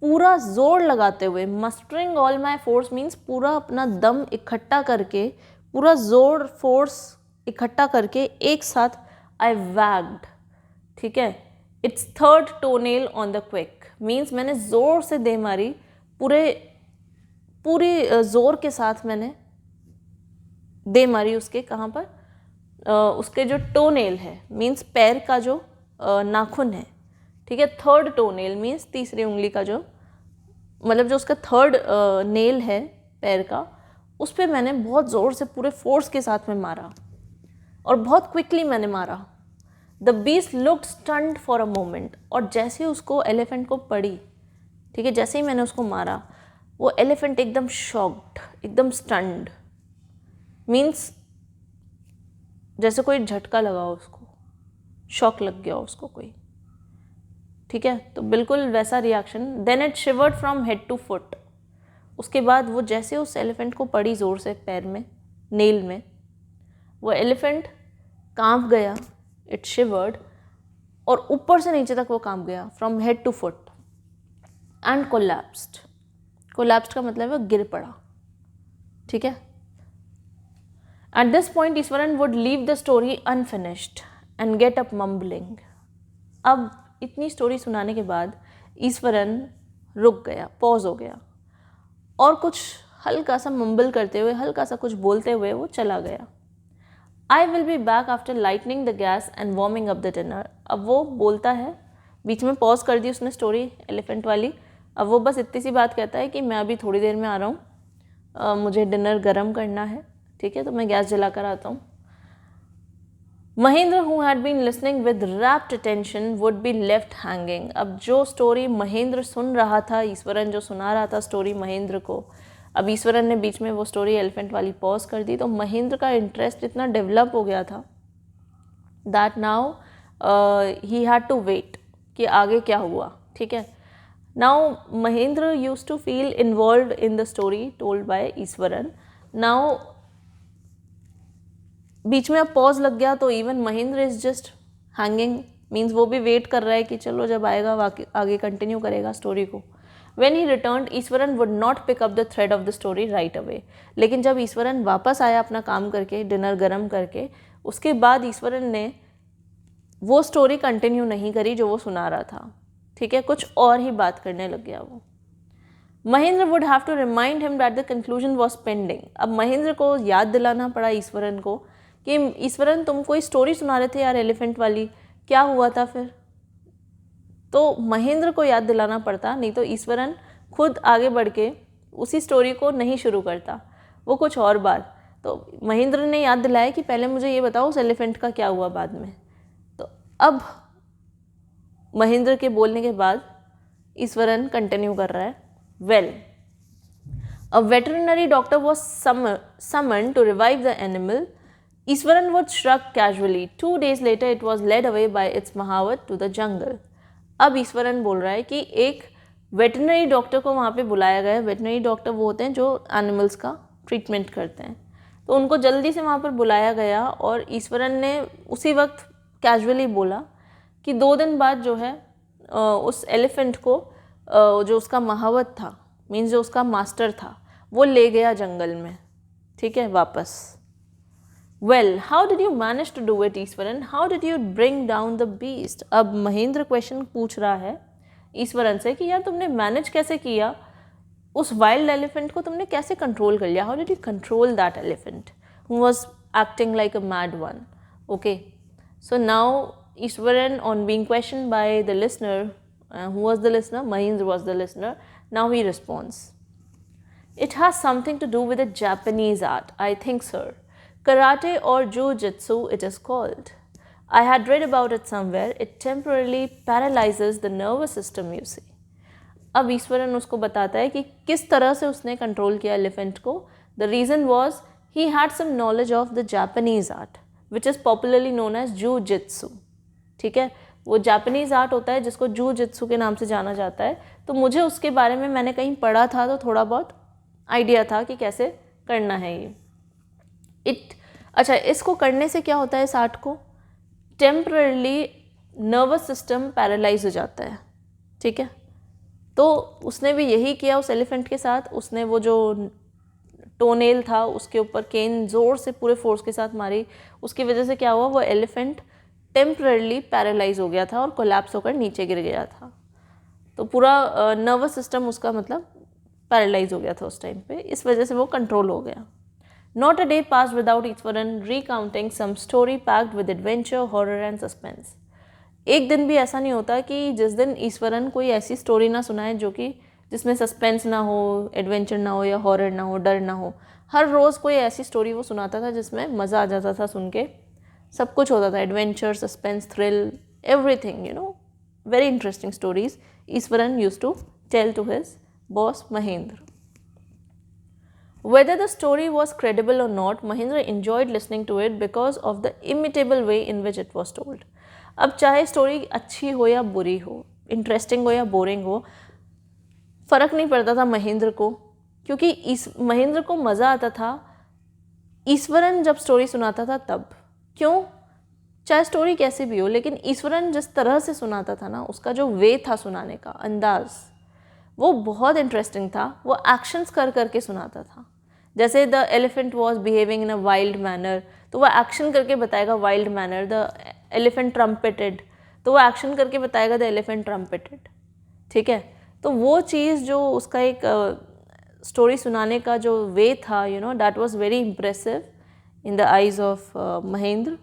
पूरा जोर लगाते हुए, मस्टरिंग ऑल माई फोर्स मीन्स पूरा अपना दम इकट्ठा करके, पूरा जोर फोर्स इकट्ठा करके एक साथ आई वैग्ड, ठीक है। It's third टोनेल on the quick means मैंने ज़ोर से दे मारी, पूरी ज़ोर के साथ मैंने दे मारी उसके, कहाँ पर, उसके जो टोनेल है मीन्स पैर का जो नाखून है, ठीक है। थर्ड टोनेल मीन्स तीसरी उंगली का जो, मतलब जो उसका थर्ड नेल है पैर का, उस पर मैंने बहुत ज़ोर से पूरे फोर्स के साथ में मारा, और बहुत क्विकली मैंने मारा। The beast looked stunned for a moment. और जैसे उसको एलिफेंट को पड़ी, ठीक है, जैसे ही मैंने उसको मारा, वो एलिफेंट एकदम शॉक्ड, एकदम स्टन्ड, मीन्स जैसे कोई झटका लगा हो उसको, शॉक लग गया हो उसको कोई, ठीक है, तो बिल्कुल वैसा reaction. Then it shivered from head to foot. उसके बाद वो जैसे उस एलिफेंट को पड़ी ज़ोर से पैर में, नेल में, वो एलिफेंट कांप गया, इट शिवर्ड, और ऊपर से नीचे तक वो कांप गया, from head to foot, and collapsed. Collapsed का मतलब है गिर पड़ा, ठीक है। At this point Eshwaran would leave the story unfinished and get up mumbling. अब इतनी स्टोरी सुनाने के बाद ईश्वरन रुक गया, पॉज हो गया, और कुछ हल्का सा मम्बल करते हुए, हल्का सा कुछ बोलते हुए वो चला गया। I will be back after lightning the gas and warming up the dinner. अब वो बोलता है, बीच में पॉज कर दी उसने स्टोरी एलिफेंट वाली, अब वो बस इतनी सी बात कहता है कि मैं अभी थोड़ी देर में आ रहा हूँ, मुझे डिनर गर्म करना है, ठीक है, तो मैं गैस जला कर आता हूँ। Mahendra who had been listening with rapt attention would be left hanging। अब जो स्टोरी महेंद्र सुन रहा था, ईश्वरन जो सुना रहा था स्टोरी महेंद्र को, अब ईश्वरन ने बीच में वो स्टोरी एलिफेंट वाली पॉज कर दी, तो महेंद्र का इंटरेस्ट इतना डेवलप हो गया था that now he had to wait कि आगे क्या हुआ, ठीक है। Now Mahendra used to feel involved in the story told by Iswaran. Now बीच में अब पॉज लग गया, तो even Mahendra is just hanging, मीन्स वो भी वेट कर रहा है कि चलो जब आएगा आगे कंटिन्यू करेगा स्टोरी को। When he returned, Eswaran would not pick up the thread of the story right away। लेकिन जब ईश्वरन वापस आया अपना काम करके, डिनर गर्म करके, उसके बाद ईश्वरन ने वो स्टोरी कंटिन्यू नहीं करी जो वो सुना रहा था, ठीक है, कुछ और ही बात करने लग गया वो। Mahendra would have to remind him that the conclusion was pending. अब महेंद्र को याद दिलाना पड़ा ईश्वरन को कि ईश्वरन तुम कोई स्टोरी सुना रहे थे यार एलिफेंट वाली, क्या हुआ था फिर। तो महेंद्र को याद दिलाना पड़ता, नहीं तो ईश्वरन खुद आगे बढ़ के उसी स्टोरी को नहीं शुरू करता, वो कुछ और बात। तो महेंद्र ने याद दिलाया कि पहले मुझे ये बताओ उस एलिफेंट का क्या हुआ बाद में। तो अब महेंद्र के बोलने के बाद ईश्वरन कंटिन्यू कर रहा है, well a veterinary doctor was summon to revive the animal. Eshwaran would shrug casually. 2 days later it was led away by its महावत to the jungle। अब ईश्वरन बोल रहा है कि एक वेटरनरी डॉक्टर को वहाँ पे बुलाया गया। वेटरनरी डॉक्टर वो होते हैं जो एनिमल्स का ट्रीटमेंट करते हैं, तो उनको जल्दी से वहाँ पर बुलाया गया और ईश्वरन ने उसी वक्त कैजुअली बोला कि 2 दिन बाद जो है उस एलिफेंट को जो उसका महावत था, मीन्स जो उसका मास्टर था, वो ले गया जंगल में, ठीक है, वापस। Well, how did you manage to do it, Eswaran? How did you bring down the beast? अब महेंद्र क्वेश्चन पूछ रहा है ईश्वरन से कि यार तुमने मैनेज कैसे किया, उस वाइल्ड एलिफेंट को तुमने कैसे कंट्रोल कर लिया? How did you control that elephant who was acting like a mad one? Okay, so now Eswaran on being questioned by the listener, who was the listener? Mahendra was the listener. Now he responds. It has something to do with a Japanese art, I think, sir. Karate or Jiu-Jitsu it is called. I had read about it somewhere. It temporarily paralyzes the nervous system, you see. अब ईश्वरन उसको बताता है कि किस तरह से उसने control किया एलिफेंट को। The reason was he had some knowledge of the Japanese art, which is popularly known as Jiu-Jitsu। ठीक है, वो जापानीज़ आर्ट होता है जिसको जू-जित्सु के नाम से जाना जाता है। तो मुझे उसके बारे में मैंने कहीं पढ़ा था, तो थोड़ा बहुत आइडिया था कि कैसे करना है ये। अच्छा, इसको करने से क्या होता है, इस आर्ट को टेम्परली नर्वस सिस्टम पैरालाइज हो जाता है, ठीक है। तो उसने भी यही किया उस एलिफेंट के साथ। उसने वो जो टोनेल था उसके ऊपर केन ज़ोर से पूरे फोर्स के साथ मारी। उसकी वजह से क्या हुआ, वो एलिफेंट टेम्परली पैरालाइज हो गया था और कोलैप्स होकर नीचे गिर गया था। तो पूरा नर्वस सिस्टम उसका मतलब पैरालाइज हो गया था उस टाइम पे, इस वजह से वो कंट्रोल हो गया। Not a day passed without Eswaran recounting some story packed with adventure, horror and suspense। एक दिन भी ऐसा नहीं होता कि जिस दिन ईश्वरन कोई ऐसी स्टोरी ना सुनाए जो कि जिसमें सस्पेंस ना हो, एडवेंचर ना हो या हॉरर ना हो, डर ना हो। हर रोज़ कोई ऐसी स्टोरी वो सुनाता था जिसमें मज़ा आ जाता था सुन के, सब कुछ होता था, adventure, suspense, thrill, everything, you know, very interesting stories Eshwaran used to tell to his boss Mahendra. Whether the story was credible or not, Mahendra enjoyed listening to it because of the imitable way in which it was told। अब चाहे story अच्छी हो या बुरी हो, interesting हो या boring हो, फ़र्क नहीं पड़ता था महेंद्र को, क्योंकि महेंद्र को मज़ा आता था ईश्वरन जब स्टोरी सुनाता था तब। क्यों? चाहे स्टोरी कैसी भी हो, लेकिन ईश्वरन जिस तरह से सुनाता था ना, उसका जो वे था सुनाने का अंदाज़, वो बहुत इंटरेस्टिंग था। वो एक्शंस कर करके सुनाता था। जैसे the elephant was behaving in a wild manner, तो वो एक्शन करके बताएगा वाइल्ड मैनर। द एलिफेंट ट्रम्पेटेड, तो वो एक्शन करके बताएगा द एलिफेंट ट्रम्पेटेड, ठीक है। तो वो चीज़ जो उसका एक स्टोरी सुनाने का जो वे था, you know, that was very impressive in the eyes of Mahendra.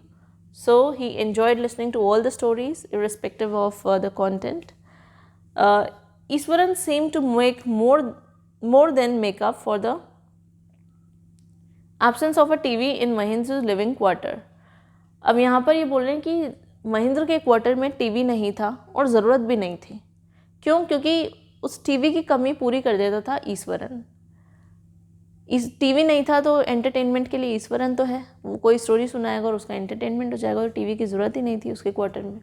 So he enjoyed listening to all the stories irrespective of the content. Eshwaran seemed to make more than make up for the absence of a TV in Mahendra's living quarter। अब यहाँ पर ये बोल रहे हैं कि महेंद्र के quarter में टीवी नहीं था और ज़रूरत भी नहीं थी। क्यों? क्योंकि उस टीवी की कमी पूरी कर देता था ईश्वरन। इस टीवी नहीं था तो एंटरटेनमेंट के लिए ईश्वरन तो है, वो कोई स्टोरी सुनाएगा और उसका एंटरटेनमेंट हो जाएगा, और टीवी की ज़रूरत ही नहीं थी उसके क्वार्टर में।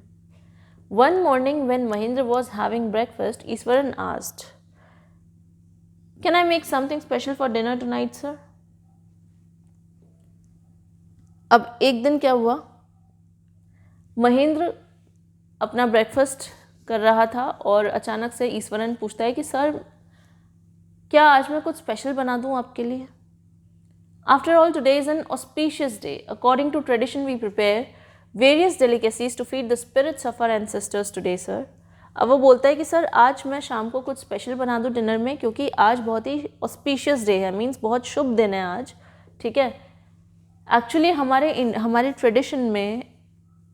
One morning when Mahendra was having breakfast, Ishwaran asked, "Can I make something special for dinner tonight, sir?" अब एक दिन क्या हुआ, महेंद्र अपना ब्रेकफास्ट कर रहा था और अचानक से ईश्वरन पूछता है कि सर क्या आज मैं कुछ स्पेशल बना दूं आपके लिए। After all, today is an auspicious day. According to tradition, we prepare various delicacies to feed the spirits of our ancestors today, sir. अब वो बोलता है कि सर आज मैं शाम को कुछ स्पेशल बना दूँ डिनर में, क्योंकि आज बहुत ही ऑस्पिशियस डे है, मीन्स बहुत शुभ दिन है आज, ठीक है. एक्चुअली हमारे ट्रेडिशन में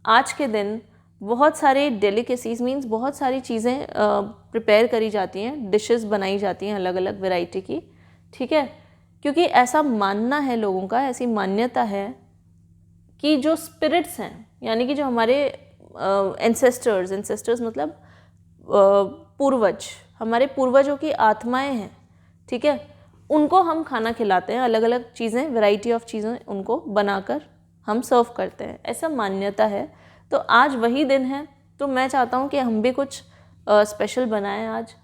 आज के दिन बहुत सारे डेलिकेसीज मीन्स बहुत सारी चीज़ें प्रिपेयर करी जाती हैं, डिशेस बनाई जाती हैं अलग अलग वैरायटी की, ठीक है. क्योंकि ऐसा मानना है लोगों का, ऐसी मान्यता है कि जो स्पिरिट्स हैं, यानी कि जो हमारे एंसेस्टर्स मतलब पूर्वज, हमारे पूर्वजों की आत्माएं हैं, ठीक है, उनको हम खाना खिलाते हैं, अलग अलग चीज़ें, वैरायटी ऑफ चीज़ें उनको बनाकर हम सर्व करते हैं, ऐसा मान्यता है. तो आज वही दिन है, तो मैं चाहता हूँ कि हम भी कुछ स्पेशल बनाएं आज.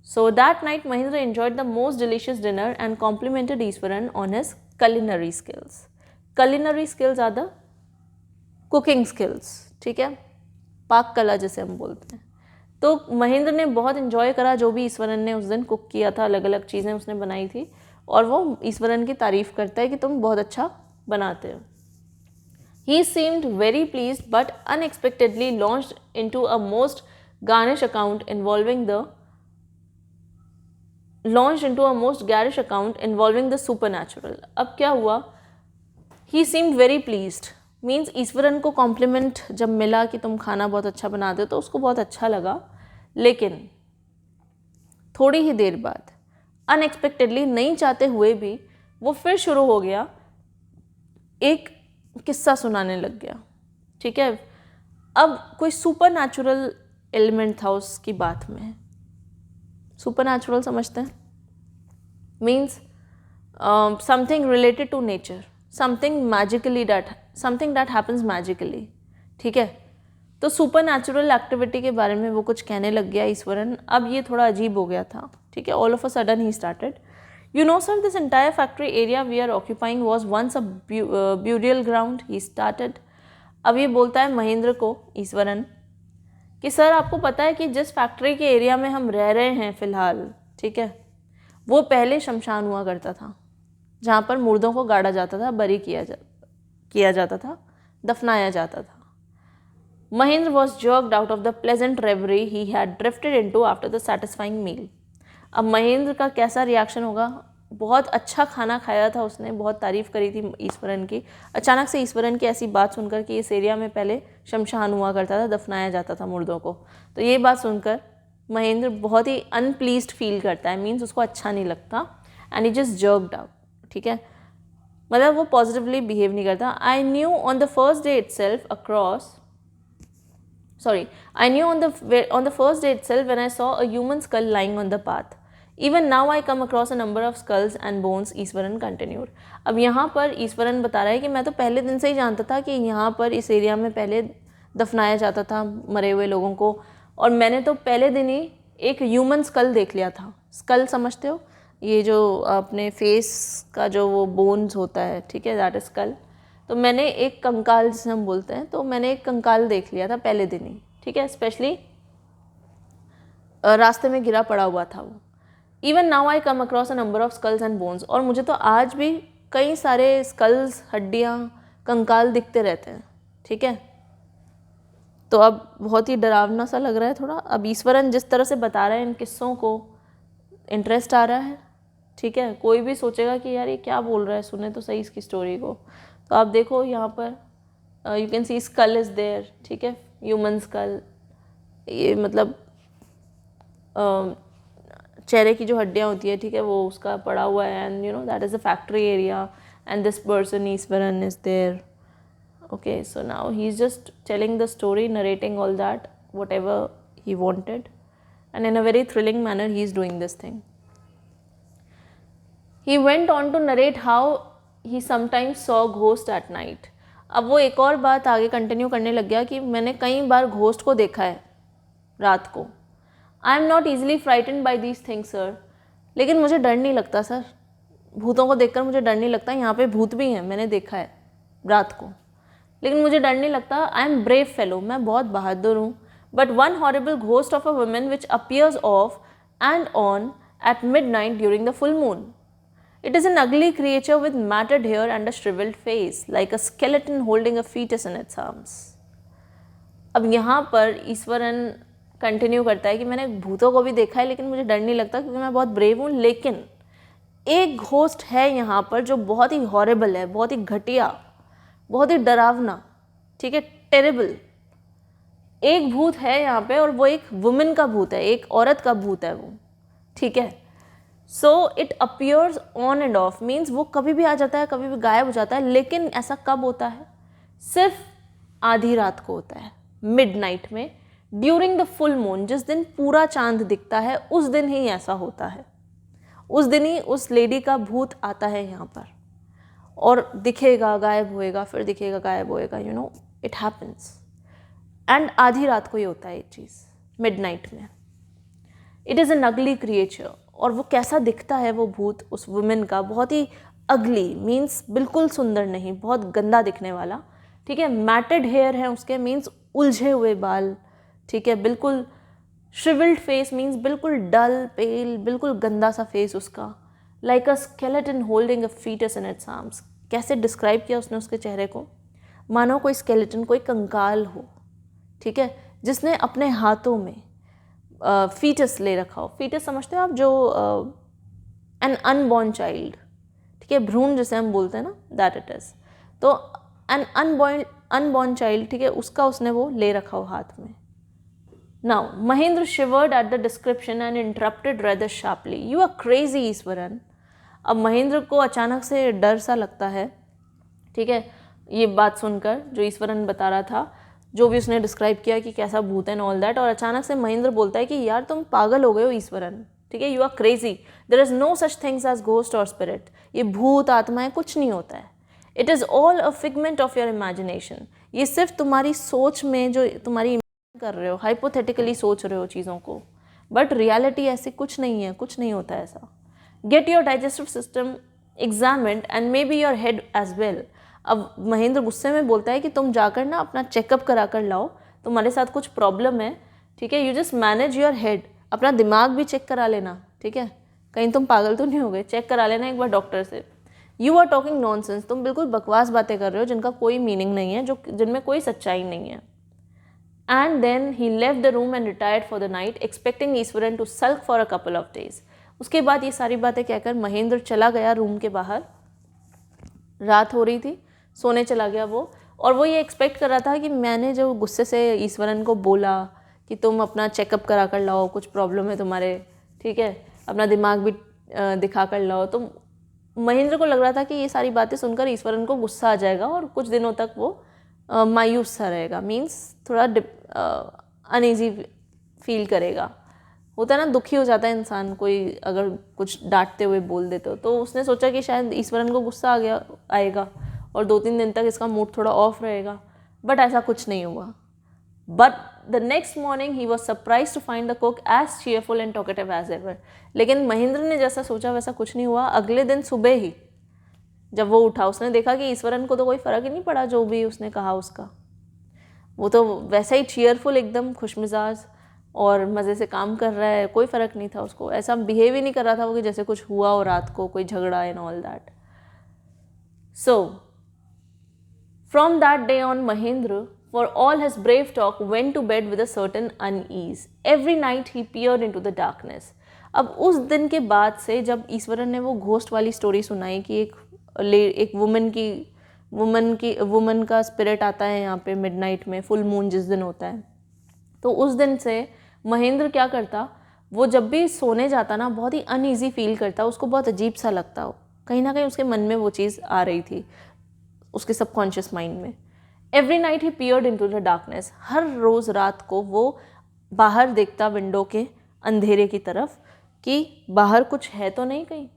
So that night Mahindra enjoyed the most delicious dinner and complimented Easwaran on his culinary skills. Culinary skills are the cooking skills, ठीक है, पाक कला जिसे हम बोलते हैं. तो महेंद्र ने बहुत इन्जॉय करा जो भी ईश्वरन ने उस दिन कुक किया था, अलग अलग चीज़ें उसने बनाई थी, और वो ईश्वरन की तारीफ़ करता है कि तुम बहुत अच्छा बनाते हो. He seemed very pleased but unexpectedly launched into a most garish account involving the supernatural. अब क्या हुआ? He seemed very pleased means Eswaran को कॉम्प्लीमेंट जब मिला कि तुम खाना बहुत अच्छा बनाते हो तो उसको बहुत अच्छा लगा. लेकिन थोड़ी ही देर बाद अनएक्सपेक्टेडली, नहीं चाहते हुए भी, वो फिर शुरू हो गया, एक किस्सा सुनाने लग गया, ठीक है. अब कोई सुपर नेचुरल एलिमेंट था उसकी बात में. सुपर नेचुरल समझते हैं, means something related to nature, something that happens magically, ठीक है. तो सुपर नेचुरल एक्टिविटी के बारे में वो कुछ कहने लग गया ईश्वरन. अब ये थोड़ा अजीब हो गया था, ठीक है. All of a sudden he started, "You know sir, this entire factory area we are occupying was once a burial ground," he started. अब ये बोलता है महेंद्र को ईश्वरन कि सर आपको पता है कि जिस फैक्ट्री के एरिया में हम रह रहे हैं फ़िलहाल, ठीक है, वो पहले शमशान हुआ करता था, जहाँ पर मुर्दों को गाड़ा जाता था, बरी किया जाता था, दफनाया जाता था. Mahindra was jerked out of the pleasant reverie he had drifted into after the satisfying meal. अब महेंद्र का कैसा रिएक्शन होगा? बहुत अच्छा खाना खाया था उसने, बहुत तारीफ़ करी थी ईश्वरन की. अचानक से ईश्वरन की ऐसी बात सुनकर कि इस एरिया में पहले शमशान हुआ करता था, दफनाया जाता था मुर्दों को, तो ये बात सुनकर महेंद्र बहुत ही अनप्लीज्ड फील करता है, मीन्स उसको अच्छा नहीं लगता. And he just jerked out, ठीक है, मतलब वो पॉजिटिवली बिहेव नहीं करता. I knew on the first day itself when I saw a human skull lying on the path. Even now I come across a number of skulls and bones," Eswaran continued. अब यहाँ पर ईश्वरन बता रहा है कि मैं तो पहले दिन से ही जानता था कि यहाँ पर इस एरिया में पहले दफनाया जाता था मरे हुए लोगों को, और मैंने तो पहले दिन ही एक ह्यूमन स्कल देख लिया था. स्कल समझते हो, ये जो अपने फेस का जो वो बोन्स होता है, ठीक है, दैट इज स्कल. तो मैंने एक कंकाल जिसे हम बोलते हैं, तो मैंने एक कंकाल देख लिया था पहले दिन ही, ठीक है, स्पेशली रास्ते में गिरा पड़ा हुआ था वो. Even now I come across a number of skulls and bones, और मुझे तो आज भी कई सारे स्कल्स, हड्डियाँ, कंकाल दिखते रहते हैं, ठीक है. तो अब बहुत ही डरावना सा लग रहा है थोड़ा. अब ईश्वरन जिस तरह से बता रहे हैं इन किस्सों को, इंटरेस्ट आ रहा है, ठीक है. कोई भी सोचेगा कि यार ये क्या बोल रहा है, सुने तो सही इसकी स्टोरी को. तो आप देखो यहाँ पर you can see skull is there, ठीक है, ह्यूमन स्कल, ये मतलब चेहरे की जो हड्डियाँ होती है, ठीक है, वो उसका पड़ा हुआ है. And you know that is a factory area and this person Eshwaran is there. Okay, so now he's just telling the story, narrating all that, whatever he wanted, and in a very thrilling manner he is doing this thing. He went on to narrate how he sometimes saw ghost at night. अब वो एक और बात आगे continue करने लग गया कि मैंने कई बार घोस्ट को देखा है रात को. I am not easily frighten by these things sir, लेकिन मुझे डर नहीं लगता सर, भूतों को देखकर मुझे डर नहीं लगता. यहाँ पे भूत भी हैं, मैंने देखा है रात को, लेकिन मुझे डर नहीं लगता. आई एम ब्रेव फेलो, मैं बहुत बहादुर हूँ. But one horrible ghost of a woman which appears of and on at mid night during the full moon. It is an ugly creature with matted hair and a shriveled face, like a skeleton holding a fetus in its arms. अब यहाँ पर Eswaran continue करता है कि मैंने भूतों को भी देखा है लेकिन मुझे डर नहीं लगता क्योंकि मैं बहुत ब्रेव हूँ, लेकिन एक घोस्ट है यहाँ पर जो बहुत ही हॉरेबल है, बहुत ही घटिया, बहुत ही डरावना, ठीक है, टेरेबल। एक भूत है यहाँ पे और वो एक वुमेन का भूत है, एक औरत का भूत है वो, ठीक है। So it appears on end of, means वो कभी भी आ जाता है, कभी भी गायब हो जाता है, लेकिन ऐसा कब होता है? सिर्फ आधी रात को होता है, मिडनाइट में, ड्यूरिंग द फुल मून, जिस दिन पूरा चांद दिखता है उस दिन ही ऐसा होता है। उस दिन ही उस लेडी का भूत आता है यहाँ पर और दिखेगा, गायब होएगा, फिर दिखेगा, गायब होएगा, you know, it happens. And आधी रात को ही होता है ये चीज़, मिडनाइट में। इट इज़ एन अगली क्रिएचर, और वो कैसा दिखता है वो भूत उस वुमेन का? बहुत ही अगली, मीन्स बिल्कुल सुंदर नहीं, बहुत गंदा दिखने वाला, ठीक है। मैटेड हेयर है उसके, मीन्स उलझे हुए बाल, ठीक है, बिल्कुल। श्रिवल्ड फेस मीन्स बिल्कुल डल, पेल, बिल्कुल गंदा सा फेस उसका। Like a skeleton holding a foetus in its arms. कैसे डिस्क्राइब किया उसने उसके चेहरे को? मानो कोई स्केलेटन, कोई कंकाल हो, ठीक है, जिसने अपने हाथों में फीटस ले रखा हो। फीटस समझते हो आप? जो एन अनबॉर्न चाइल्ड, ठीक है, भ्रूण जिसे हम बोलते हैं ना, दैट इट इज़। तो एन अनबॉर्न चाइल्ड, ठीक है, उसका उसने वो ले रखा हो हाथ में। Now Mahendra शिवर्ड at the description and interrupted rather sharply, "You are crazy, Eswaran." अब महेंद्र को अचानक से डर सा लगता है, ठीक है, ये बात सुनकर जो ईश्वरन बता रहा था, जो भी उसने डिस्क्राइब किया कि कैसा भूत है एंड ऑल दैट। और अचानक से महेंद्र बोलता है कि यार तुम पागल हो गए हो ईश्वरन, ठीक है, you are crazy, there is no such things as ghost और स्पिरिट। ये भूत आत्माएं कुछ नहीं होता है, it is all a figment of your imagination. ये सिर्फ तुम्हारी सोच में, जो तुम्हारी कर रहे हो, हाइपोथेटिकली सोच रहे हो चीज़ों को, बट रियलिटी ऐसी कुछ नहीं है, कुछ नहीं होता ऐसा। Get your digestive system examined and maybe your head as well. अब महेंद्र गुस्से में बोलता है कि तुम जाकर ना अपना चेकअप करा कर लाओ, तुम्हारे साथ कुछ प्रॉब्लम है, ठीक है, you just manage your head, अपना दिमाग भी चेक करा लेना, ठीक है, कहीं तुम पागल तो नहीं हो गए, चेक करा लेना एक बार डॉक्टर से। यू आर टॉकिंग नॉनसेंस, तुम बिल्कुल बकवास बातें कर रहे हो जिनका कोई मीनिंग नहीं है, जो जिनमें कोई सच्चाई नहीं है। And then he left the room and retired for the night, expecting Eswaran to sulk for a couple of days. उसके बाद ये सारी बातें कहकर महेंद्र चला गया रूम के बाहर। रात हो रही थी, सोने चला गया वो, और वो ये एक्सपेक्ट कर रहा था कि मैंने जो गुस्से से ईश्वरन को बोला कि तुम अपना चेकअप करा कर लाओ, कुछ प्रॉब्लम है तुम्हारे, ठीक है, अपना दिमाग भी दिखा कर लाओ, तो महेंद्र को लग रहा था कि ये सारी बातें सुनकर ईश्वरन को गुस्सा आ जाएगा और कुछ दिनों तक वो मायूस सा रहेगा, मीन्स थोड़ा अनईजी फील करेगा। होता है ना, दुखी हो जाता है इंसान कोई अगर कुछ डांटते हुए बोल देते हो। तो उसने सोचा कि शायद ईश्वरन को गुस्सा आएगा और 2-3 दिन तक इसका मूड थोड़ा ऑफ रहेगा, बट ऐसा कुछ नहीं हुआ। But the next morning he was surprise to find the cook as cheerful and talkative as ever. लेकिन महेंद्र ने जैसा सोचा वैसा कुछ नहीं हुआ। अगले दिन सुबह ही जब वो उठा, उसने देखा कि ईश्वरन को तो कोई फ़र्क ही नहीं पड़ा जो भी उसने कहा उसका। वो तो वैसा ही चीयरफुल, एकदम खुशमिजाज और मज़े से काम कर रहा है, कोई फ़र्क नहीं था उसको। ऐसा बिहेव ही नहीं कर रहा था वो कि जैसे कुछ हुआ हो रात को, कोई झगड़ा and all that. So from that day on Mahendra, for all his brave talk, went to bed with a certain unease. Every night he peered into the darkness. अब उस दिन के बाद से जब ईश्वरन ने वो घोस्ट वाली स्टोरी सुनाई कि एक वुमन का स्पिरिट आता है यहाँ पे मिडनाइट में, फुल मून जिस दिन होता है, तो उस दिन से महेंद्र क्या करता, वो जब भी सोने जाता ना बहुत ही अनईजी फील करता, उसको बहुत अजीब सा लगता हो, कहीं ना कहीं उसके मन में वो चीज़ आ रही थी, उसके सबकॉन्शियस माइंड में। Every night he peered into the darkness, हर रोज़ रात को वो बाहर देखता विंडो के अंधेरे की तरफ कि बाहर कुछ है तो नहीं कहीं।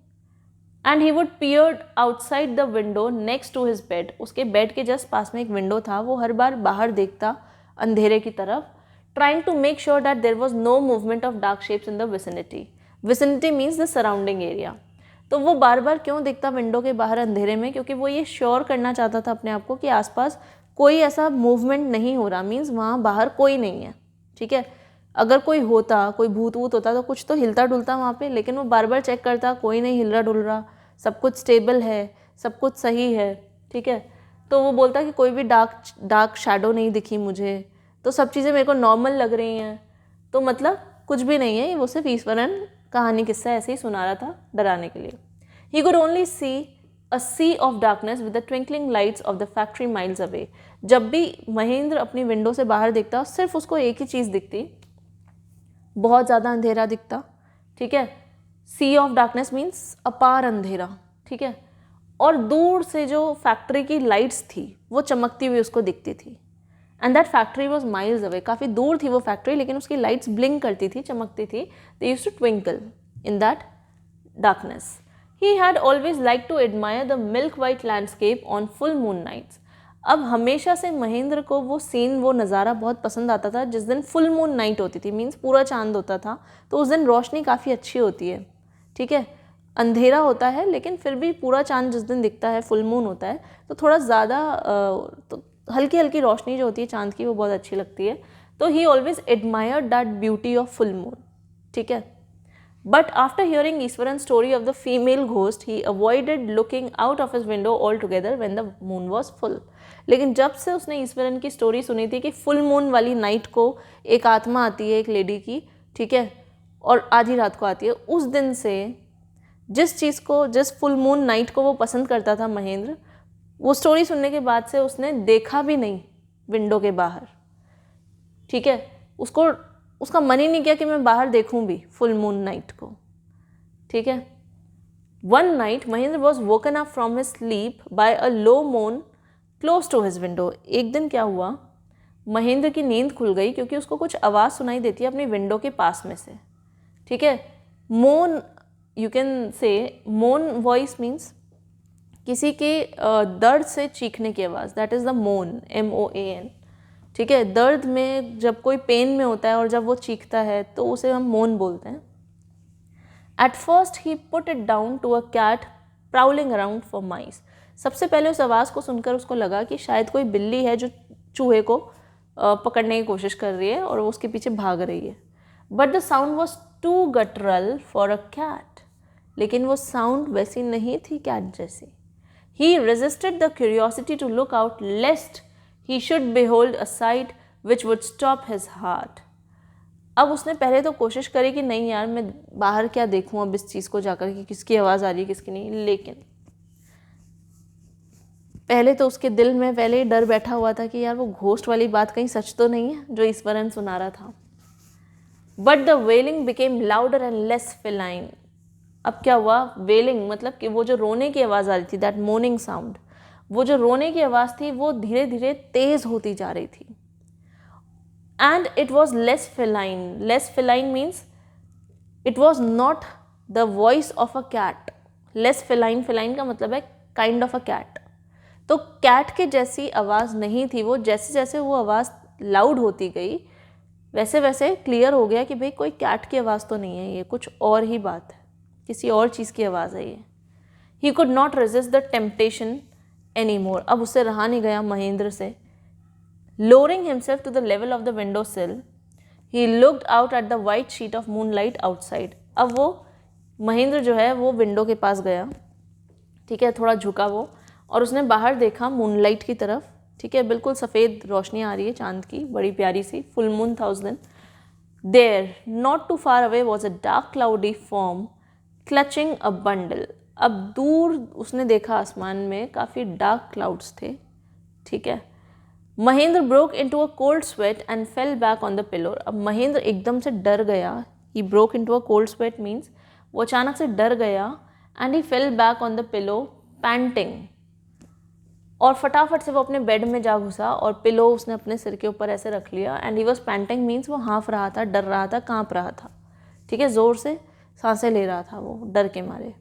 And he would peered outside the window next to his bed, उसके बेड के जस्ट पास में एक विंडो था, वो हर बार बाहर देखता अंधेरे की तरफ, trying to make sure that there was no movement of dark shapes in the vicinity. Vicinity means the surrounding area. तो वो बार बार क्यों देखता विंडो के बाहर अंधेरे में? क्योंकि वो ये श्योर करना चाहता था अपने आप को कि आसपास कोई ऐसा मूवमेंट नहीं हो रहा, मीन्स वहाँ बाहर कोई नहीं है, ठीक है। अगर कोई होता, कोई भूत वूत होता तो कुछ तो हिलता डुलता वहाँ पे, लेकिन वो बार बार चेक करता, कोई नहीं हिल रहा डुल रहा, सब कुछ स्टेबल है, सब कुछ सही है, ठीक है। तो वो बोलता कि कोई भी डार्क शैडो नहीं दिखी मुझे, तो सब चीज़ें मेरे को नॉर्मल लग रही हैं, तो मतलब कुछ भी नहीं है, वो सिर्फ ईश्वरन कहानी किस्सा ऐसे ही सुना रहा था डराने के लिए। He could only see a sea of darkness with the twinkling lights of the factory miles away. जब भी महेंद्र अपनी विंडो से बाहर दिखता सिर्फ उसको एक ही चीज़ दिखती, बहुत ज़्यादा अंधेरा दिखता, ठीक है। सी ऑफ डार्कनेस मीन्स अपार अंधेरा, ठीक है। और दूर से जो फैक्ट्री की लाइट्स थी वो चमकती हुई उसको दिखती थी। And that factory was miles away, काफ़ी दूर थी वो फैक्ट्री, लेकिन उसकी लाइट्स ब्लिंक करती थी, चमकती थी। They used to twinkle in that darkness. He had always like to admire the milk white landscape on full moon nights. अब हमेशा से महेंद्र को वो सीन, वो नज़ारा बहुत पसंद आता था जिस दिन फुल मून नाइट होती थी, मीन्स पूरा चांद होता था, तो उस दिन रोशनी काफ़ी अच्छी होती है, ठीक है। अंधेरा होता है लेकिन फिर भी पूरा चांद जिस दिन दिखता है, फुल मून होता है, तो थोड़ा ज़्यादा तो हल्की हल्की रोशनी जो होती है चांद की वो बहुत अच्छी लगती है। तो ही always admired that beauty of full moon, ठीक है। But after hearing Eswaran story of the female ghost he avoided looking out of his window all together when the moon was full. लेकिन जब से उसने ईश्वरन की स्टोरी सुनी थी कि फुल मून वाली नाइट को एक आत्मा आती है एक लेडी की, ठीक है, और आधी रात को आती है, उस दिन से जिस फुल मून नाइट को वो पसंद करता था महेंद्र, वो स्टोरी सुनने के बाद से उसने देखा भी नहीं विंडो के बाहर, ठीक है। उसका मन ही नहीं किया कि मैं बाहर देखूं भी फुल मून नाइट को, ठीक है। One night Mahendra was woken up from his sleep by a low moan close to his window. एक दिन क्या हुआ, महेंद्र की नींद खुल गई क्योंकि उसको कुछ आवाज़ सुनाई देती है अपनी विंडो के पास में से, ठीक है। मोन, यू कैन से मोन वॉइस मीन्स किसी के दर्द से चीखने की आवाज़, दैट इज़ द मोन, MOAN, ठीक है। दर्द में जब कोई पेन में होता है और जब वो चीखता है तो उसे हम मोन बोलते हैं। At first he put it down to a cat prowling around for mice. सबसे पहले उस आवाज़ को सुनकर उसको लगा कि शायद कोई बिल्ली है जो चूहे को पकड़ने की कोशिश कर रही है और वो उसके पीछे भाग रही है। But the sound was too guttural for a cat, लेकिन वो साउंड वैसी नहीं थी कैट जैसी। He resisted the curiosity to look out lest he should behold a sight which would stop his heart. अब उसने पहले तो कोशिश करी कि नहीं यार मैं बाहर क्या देखूं अब इस चीज़ को जाकर कि किसकी आवाज़ आ रही है किसकी नहीं, लेकिन पहले तो उसके दिल में पहले ही डर बैठा हुआ था कि यार वो घोस्ट वाली बात कहीं सच तो नहीं है जो ईश्वरन सुना रहा था। But the wailing became louder and less feline. अब क्या हुआ, वेलिंग मतलब कि वो जो रोने की आवाज़ आ रही थी, दैट मोर्निंग साउंड, वो जो रोने की आवाज़ थी वो धीरे धीरे तेज़ होती जा रही थी। And it was less feline means it was not the voice of a cat. Less feline का मतलब है काइंड ऑफ अ कैट। तो कैट के जैसी आवाज़ नहीं थी वो। जैसे जैसे वो आवाज़ लाउड होती गई वैसे वैसे क्लियर हो गया कि भाई कोई कैट की आवाज़ तो नहीं है, ये कुछ और ही बात है, किसी और चीज़ की आवाज़ है ये। He could not resist the temptation any more. अब उससे रहा नहीं गया महेंद्र से। Lowering himself to the level of the window sill he looked out at the white sheet of moon light outside. अब वो महेंद्र जो है वो विंडो के पास गया, ठीक है, थोड़ा झुका वो, और उसने बाहर देखा मूनलाइट की तरफ, ठीक है, बिल्कुल सफ़ेद रोशनी आ रही है चांद की, बड़ी प्यारी सी, फुल मून था उस दिन। There not too far away was a dark cloudy form clutching a bundle. अब दूर उसने देखा आसमान में काफ़ी डार्क क्लाउड्स थे, ठीक है। Mahendra broke into a cold sweat and fell back on the pillow. अब महेंद्र एकदम से डर गया। He broke into a cold sweat means वो अचानक से डर गया। And he fell back on the pillow painting, और फटाफट से वो अपने बेड में जा घुसा और पिलो उसने अपने सिर के ऊपर ऐसे रख लिया। And he was painting means वो हाँफ रहा था, डर रहा था, काँप रहा था, ठीक है, ज़ोर से सांसें ले रहा था वो डर के मारे।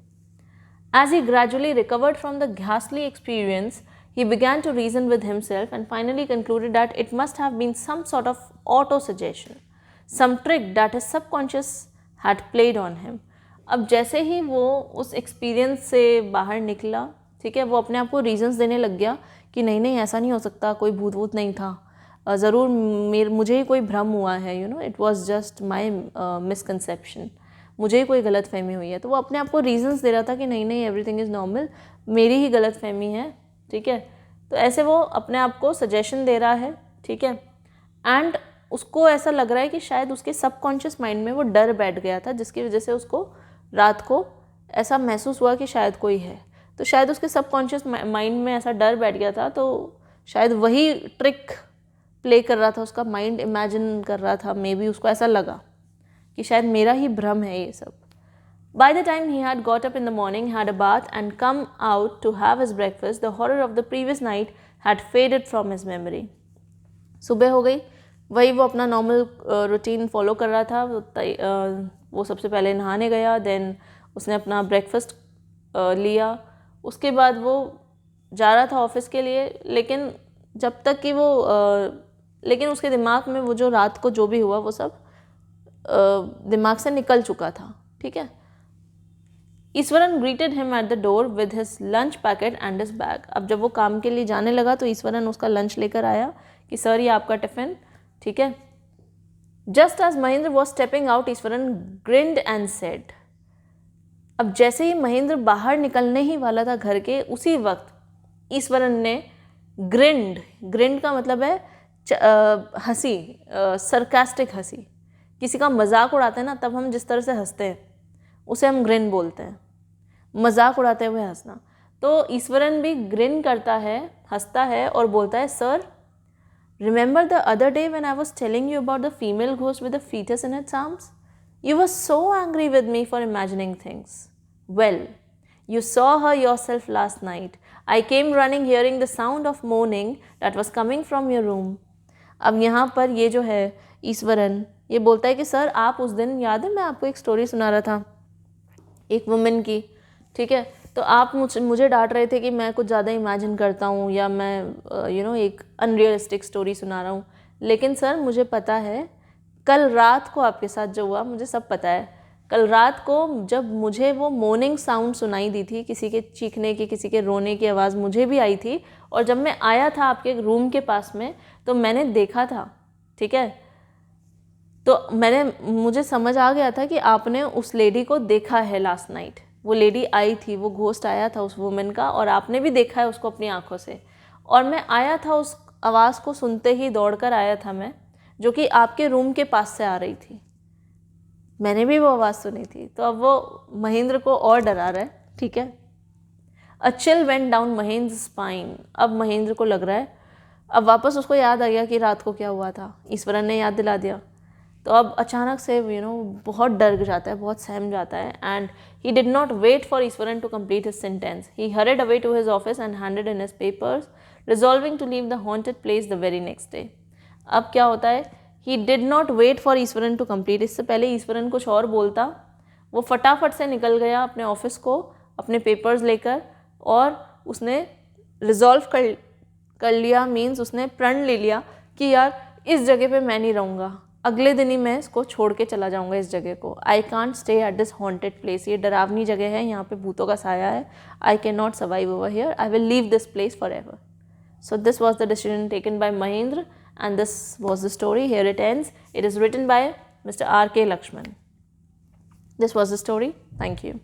As he gradually recovered from the ghastly experience, he began to reason with himself and finally concluded that it must have been some sort of auto-suggestion, some trick that his subconscious had played on him. अब जैसे ही वो उस experience से बाहर निकला, ठीक है, वो अपने आप को रीजन्स देने लग गया कि नहीं नहीं ऐसा नहीं हो सकता, कोई भूत वूत नहीं था, ज़रूर मुझे ही कोई भ्रम हुआ है, you know, it was just my misconception. मुझे ही कोई गलत फहमी हुई है। तो वो अपने आप को रीजंस दे रहा था कि नहीं नहीं एवरीथिंग इज़ नॉर्मल, मेरी ही गलत फहमी है, ठीक है। तो ऐसे वो अपने आप को सजेशन दे रहा है, ठीक है। एंड उसको ऐसा लग रहा है कि शायद उसके सबकॉन्शियस माइंड में वो डर बैठ गया था, जिसकी वजह से उसको रात को ऐसा महसूस हुआ कि शायद कोई है। तो शायद उसके सबकॉन्शियस माइंड में ऐसा डर बैठ गया था, तो शायद वही ट्रिक प्ले कर रहा था, उसका माइंड इमेजिन कर रहा था, मे बी उसको ऐसा लगा कि शायद मेरा ही भ्रम है ये सब। By the time he had got up in the morning, had a bath and come out to have his breakfast, the horror of the previous night had faded from his memory. सुबह हो गई, वही वो अपना normal routine follow कर रहा था। वो सबसे पहले नहाने गया, देन उसने अपना ब्रेकफास्ट लिया, उसके बाद वो जा रहा था ऑफिस के लिए। लेकिन जब तक कि वो लेकिन उसके दिमाग में वो जो रात को जो भी हुआ वो सब दिमाग से निकल चुका था, ठीक है। Eswaran greeted him at the door with his lunch packet and his bag. अब जब वो काम के लिए जाने लगा तो ईश्वरन उसका लंच लेकर आया कि सर ये आपका टिफ़िन, ठीक है। Just as Mahendra was stepping out, Eshwaran grinned and said. अब जैसे ही महेंद्र बाहर निकलने ही वाला था घर के, उसी वक्त ईश्वरन ने ग्रिंड का मतलब है हंसी, सरकास्टिक हंसी। किसी का मजाक उड़ाते हैं ना, तब हम जिस तरह से हंसते हैं उसे हम ग्रिन बोलते हैं, मजाक उड़ाते हुए हंसना। तो ईश्वरन भी ग्रिन करता है, हंसता है और बोलता है, sir remember the other day when I was telling you about the female ghost with the foetus in its arms? You were so angry with me for imagining things. Well, you saw her yourself last night. I came running hearing the sound of moaning that was coming from your room. अब यहाँ पर ये जो है ईश्वरन ये बोलता है कि सर आप उस दिन, याद है मैं आपको एक स्टोरी सुना रहा था एक वुमेन की, ठीक है। तो आप मुझे डांट रहे थे कि मैं कुछ ज़्यादा इमेजिन करता हूँ या मैं एक अनरियलिस्टिक स्टोरी सुना रहा हूँ। लेकिन सर मुझे पता है कल रात को आपके साथ जो हुआ मुझे सब पता है। कल रात को जब मुझे वो मोर्निंग साउंड सुनाई दी थी, किसी के चीखने की, किसी के रोने की आवाज़ मुझे भी आई थी। और जब मैं आया था आपके रूम के पास में तो मैंने देखा था, ठीक है। तो मुझे समझ आ गया था कि आपने उस लेडी को देखा है लास्ट नाइट। वो लेडी आई थी, वो घोस्ट आया था उस वुमेन का, और आपने भी देखा है उसको अपनी आंखों से। और मैं आया था, उस आवाज़ को सुनते ही दौड़कर आया था मैं, जो कि आपके रूम के पास से आ रही थी। मैंने भी वो आवाज़ सुनी थी। तो अब वो महेंद्र को और डरा रहा है, ठीक है। A chill went down Mahendra spine. अब महेंद्र को लग रहा है, अब वापस उसको याद आ गया कि रात को क्या हुआ था, ईश्वरन ने याद दिला दिया। तो अब अचानक से बहुत डर जाता है, बहुत सहम जाता है। And he did not wait for Eshwaran to complete his sentence. He hurried away to his office and handed in his papers, resolving to leave the haunted place the very next day. अब क्या होता है, he did not wait for Eshwaran to complete. इससे पहले ईश्वरन कुछ और बोलता, वो फटाफट से निकल गया अपने ऑफिस को अपने पेपर्स लेकर, और उसने रिजॉल्व कर लिया, मीन्स उसने प्रण ले लिया कि यार इस जगह पे मैं नहीं रहूँगा, अगले दिन ही मैं इसको छोड़ के चला जाऊँगा इस जगह को। I can't stay at this haunted place. ये डरावनी जगह है, यहाँ पे भूतों का साया है। I can not survive over here, I will leave this place for ever. So this was the decision taken by Mahendra, and this was the story. Here it ends. It is written by Mr. R.K. Lakshman. This was the story. Thank you.